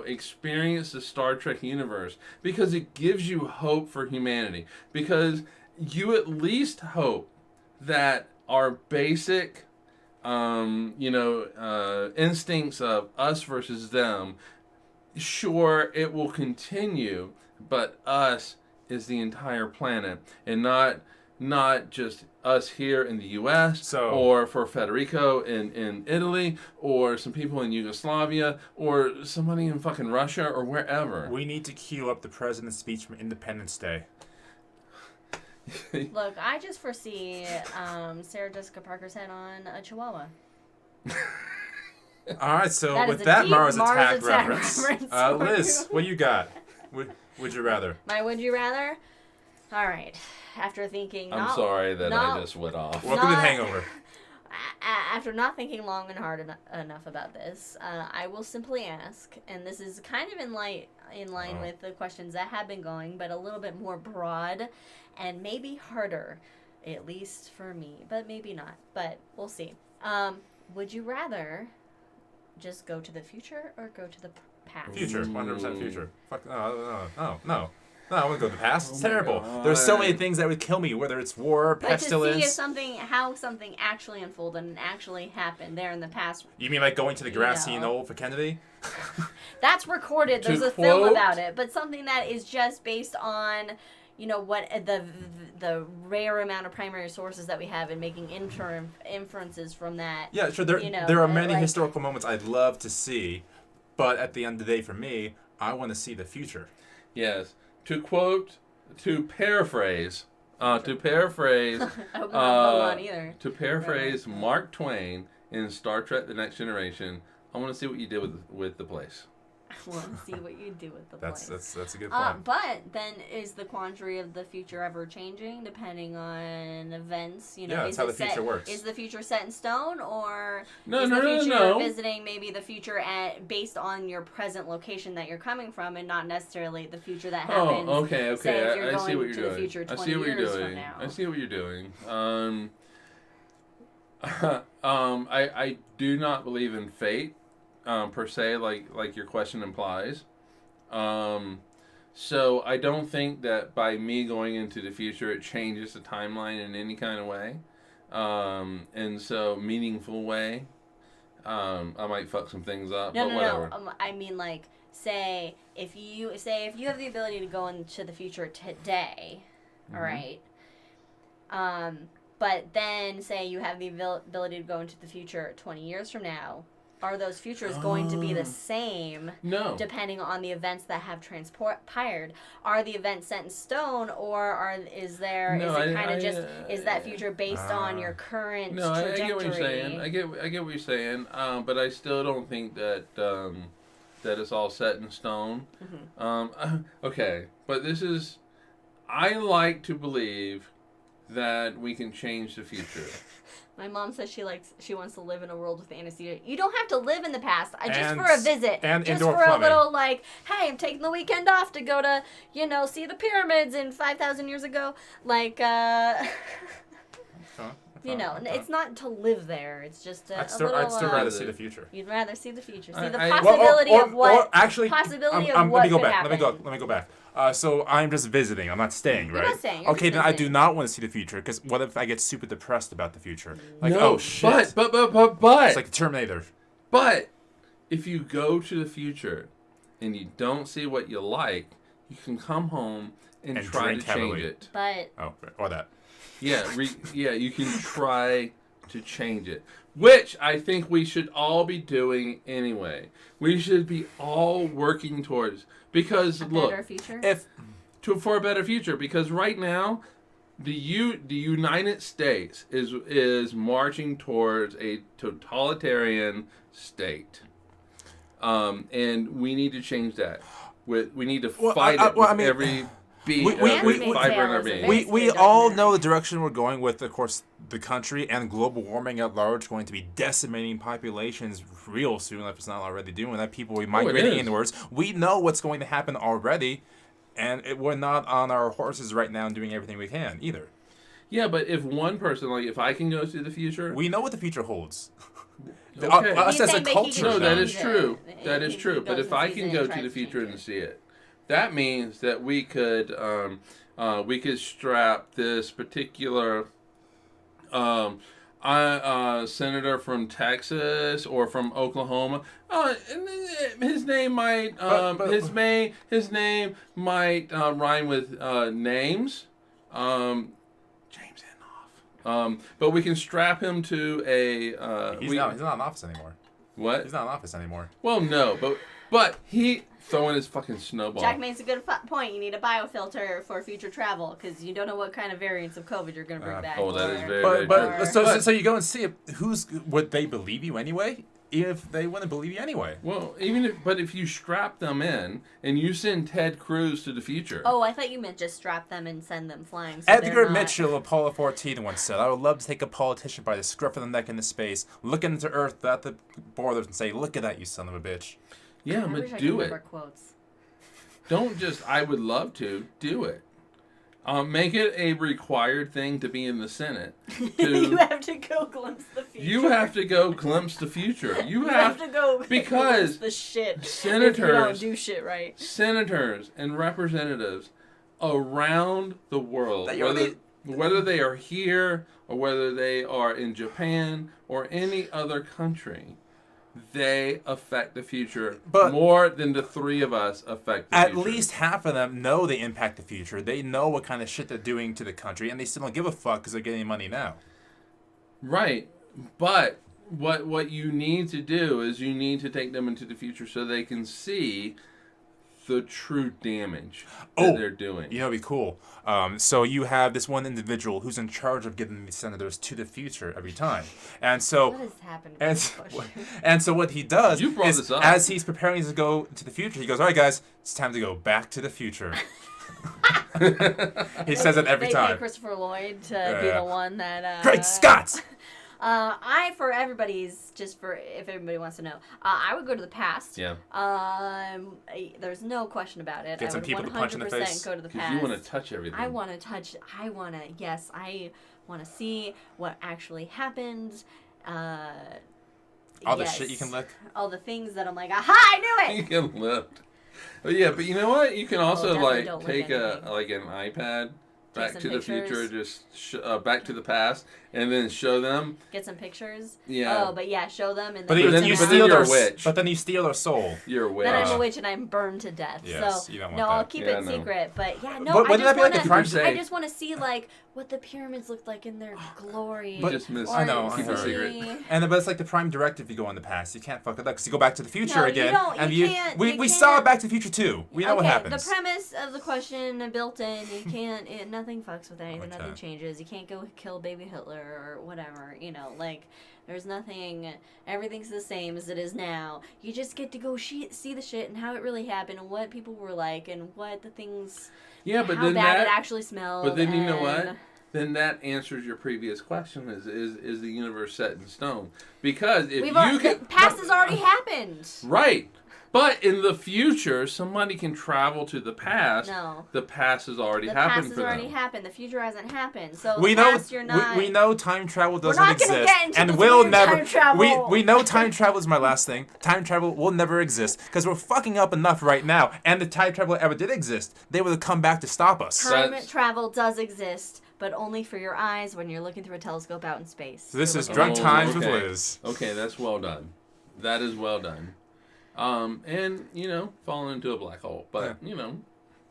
experience the Star Trek universe, because it gives you hope for humanity. Because you at least hope that our basic instincts of us versus them, sure, it will continue, but us is the entire planet, and not just us here in the U.S. or for Federico in Italy, or some people in Yugoslavia, or somebody in fucking Russia, or wherever. We need to cue up the president's speech from Independence Day. Look, I just foresee Sarah Jessica Parker's head on a chihuahua. All right, so That is with a that deep Mars Mars attack attack reference, reference for Liz, you. what you got? Would you rather? My would you rather? All right. After thinking, I'm sorry that I just went off. Welcome to Hangover. After not thinking long and hard enough about this, I will simply ask, and this is kind of in line with the questions that have been going, but a little bit more broad and maybe harder, at least for me, but maybe not. But we'll see. Would you rather just go to the future or go to the past? Future, 100% future. Fuck, no. No, I wouldn't go to the past. It's my terrible. God. There's so many things that would kill me, whether it's war, But to see pestilence. how something actually unfolded and actually happened there in the past. You mean like going to the grassy No. knoll for Kennedy? That's recorded. There's To a film quote- about it, but something that is just based on, what the rare amount of primary sources that we have and making inferences from that. Yeah, sure. There are many historical moments I'd love to see, but at the end of the day, for me, I want to see the future. Yes. To paraphrase, I hope not vote on either. to paraphrase Mark Twain in Star Trek: The Next Generation, I want to see what you did with the place. I want to see what you do with the That's place. a good point. But then is the quandary of the future ever changing depending on events? Yeah, that's how the future works. Is the future set in stone, or No, is no, the no, future no. visiting maybe the future based on your present location that you're coming from, and not necessarily the future that happens? Oh, okay. Say if you're I going see what to you're the doing. future I 20 see what you're years from doing. now. I see what you're doing. I do not believe in fate, per se, like your question implies. So I don't think that by me going into the future it changes the timeline in any kind of way. And so meaningful way. I might fuck some things up, but whatever. No. I mean, like, say if you have the ability to go into the future today, all right. But then say you have the ability to go into the future 20 years from now. are those futures going to be the same? No. Depending on the events that have transpired, are the events set in stone, or is that future based on your current trajectory? I get what you're saying. I get what you're saying. But I still don't think that that it's all set in stone. Okay, but I like to believe that we can change the future. My mom says she wants to live in a world with anesthesia. You don't have to live in the past. Just for a visit. And just indoor for plumbing. a little hey, I'm taking the weekend off to go to, see the pyramids in 5,000 years ago. It's not to live there. It's just I'd still rather see the future. You'd rather see the future. See the I- possibility of what. Actually, possibility of let what me go could back. happen. Let me go back. So I'm just visiting. I'm not staying, right? You're not staying. You're Okay, just then I do visiting. not want to see the future, because what if I get super depressed about the future? Like, No, oh shit. But It's like the Terminator. But if you go to the future and you don't see what you like, you can come home and try drink to change heavily. it. But Oh, or that. Yeah, you can try to change it, which I think we should all be doing anyway. We should be all working towards, because a look, better future. for a better future, because right now the United States is marching towards a totalitarian state, and we need to change that. We need to fight it with every beat, every fiber in our being. We all know the direction we're going with, of course, the country and global warming at large going to be decimating populations real soon, if it's not already doing that. People will be migrating inwards. We know what's going to happen already, and we're not on our horses right now and doing everything we can either. Yeah, but if one person, if I can go to the future, we know what the future holds. Okay. Us as a saying that he culture. can No, that change is true. it. That is He true. goes But if and I sees can it go and to tries the to future change and it. see it, that means that we could strap this particular senator from Texas or from Oklahoma. His name might his name might rhyme with names. James Inhofe. But we can strap him to a. He's not in office anymore. What? He's not in office anymore. Well, no, but he throwing his fucking snowball. Jack makes a good point. You need a biofilter for future travel because you don't know what kind of variants of COVID you're going to bring back. Oh, that is very, But, very true. so you go and see it. Would they believe you anyway? If they wouldn't believe you anyway. Well, if you strap them in and you send Ted Cruz to the future. Oh, I thought you meant just strap them and send them flying. So Edgar Mitchell of Apollo 14 once said, "I would love to take a politician by the scruff of the neck into space, look into Earth at the borders, and say, 'Look at that, you son of a bitch.'" Yeah, I wish but I do could it. remember quotes. Don't just, I would love to, do it. Make it a required thing to be in the Senate. You have to go glimpse the future. You have to go glimpse the future. You have to go because glimpse the shit. senators, if you don't do shit right. Senators and representatives around the world, They- whether they are here or whether they are in Japan or any other country, they affect the future more than the three of us affect the future. At least half of them know they impact the future. They know what kind of shit they're doing to the country, and they still don't give a fuck because they're getting money now. Right. But what you need to do is you need to take them into the future so they can see the true damage that they're doing. You know, it'd be cool. So you have this one individual who's in charge of getting the senators to the future every time. And so What has happened? and so what he does You brought is, this up. as he's preparing to go to the future, he goes, "All right, guys, it's time to go back to the future." He says it every they time. Pay Christopher Lloyd to be the one that. Great Scott! If everybody wants to know, I would go to the past. Yeah. There's no question about it. Get some I would people to punch in the 100% face. go to the Because past. you want to touch everything. I want to see what actually happened. All the shit you can lick. All the things that I'm like, aha, I knew You it! can lift. But yeah, but you know what? You can also definitely don't lick take anything. an iPad Back some to the pictures. Future, Back to the Past, and then show them. Get some pictures. Yeah. Oh, but yeah, show them and But then. then you you but then steal you're their a witch. But then you steal their soul. You're a witch. Then I'm a witch and I'm burned to death. Yes, so you don't want no, that. I'll keep Yeah, it no. secret. But yeah, no, But I wouldn't that just be like want a prime to. say? I just want to see like what the pyramids looked like in their glory. You just missed. I know, I Keep it heard. secret. And but it's like the prime directive. If you go in the past, you can't fuck it up because you go Back to the Future No, you again. don't- and you can't- we you we saw can't- Back to the Future too. We know what happens. The premise of the question built in, you can't. Nothing fucks with anything. Okay. Nothing changes. You can't go kill baby Hitler or whatever. You know, like there's nothing. Everything's the same as it is now. You just get to go see the shit and how it really happened and what people were like and what the things. Yeah, but how then bad that. it actually smelled. But then you know what? and- Then that answers your previous question: is the universe set in stone? Because if We've you already, can, the past has already happened. right. But in the future, somebody can travel to the past. No. The past has already The happened past has for already them. happened. The future hasn't happened. So We the know past, you're not. we know time travel doesn't not gonna exist, get into and this will weird never. time travel. We know time travel is my last thing. Time travel will never exist because we're fucking up enough right now. And if time travel ever did exist, they would have come back to stop us. Time That's- travel does exist, but only for your eyes when you're looking through a telescope out in space. So this You're is looking Drunk at- Times with okay. Liz. Okay, that's well done. That is well done. And falling into a black hole, but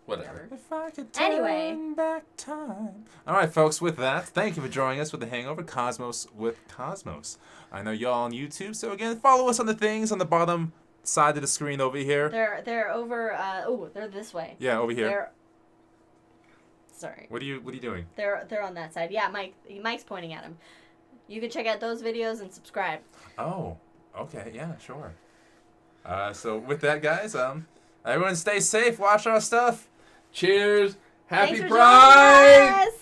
whatever. If I could Anyway. turn back time. All right, folks, with that, thank you for joining us with The Hangover Cosmos with Cosmos. I know y'all on YouTube, so again, follow us on the things on the bottom side of the screen over here. They're over. They're this way. Yeah, over here. They're. Sorry. What are you doing? They're on that side. Yeah, Mike's pointing at him. You can check out those videos and subscribe. Oh, okay, yeah, sure. So with that, guys, everyone stay safe, watch our stuff. Cheers. Happy Thanks for Pride. joining us.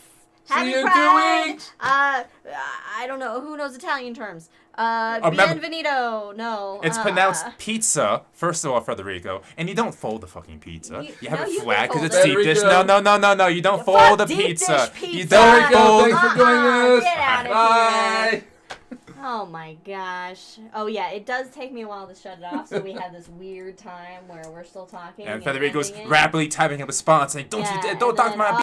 Happy See you in Pride. 2 weeks. I don't know. Who knows Italian terms? Remember- Bienvenido. No. It's pronounced pizza, first of all, Federico, and you don't fold the fucking pizza. You- You have no, it you flat can because fold it's it. deep dish. Federico. No, you don't Fuck fold the deep pizza. dish You pizza. don't Federico, fold. thanks for joining us. Get out of Bye. here. Oh my gosh. Oh yeah, it does take me a while to shut it off, so we have this weird time where we're still talking. And Federico's ending it. rapidly typing up a response saying, "Don't Yeah, you don't and talk then, to my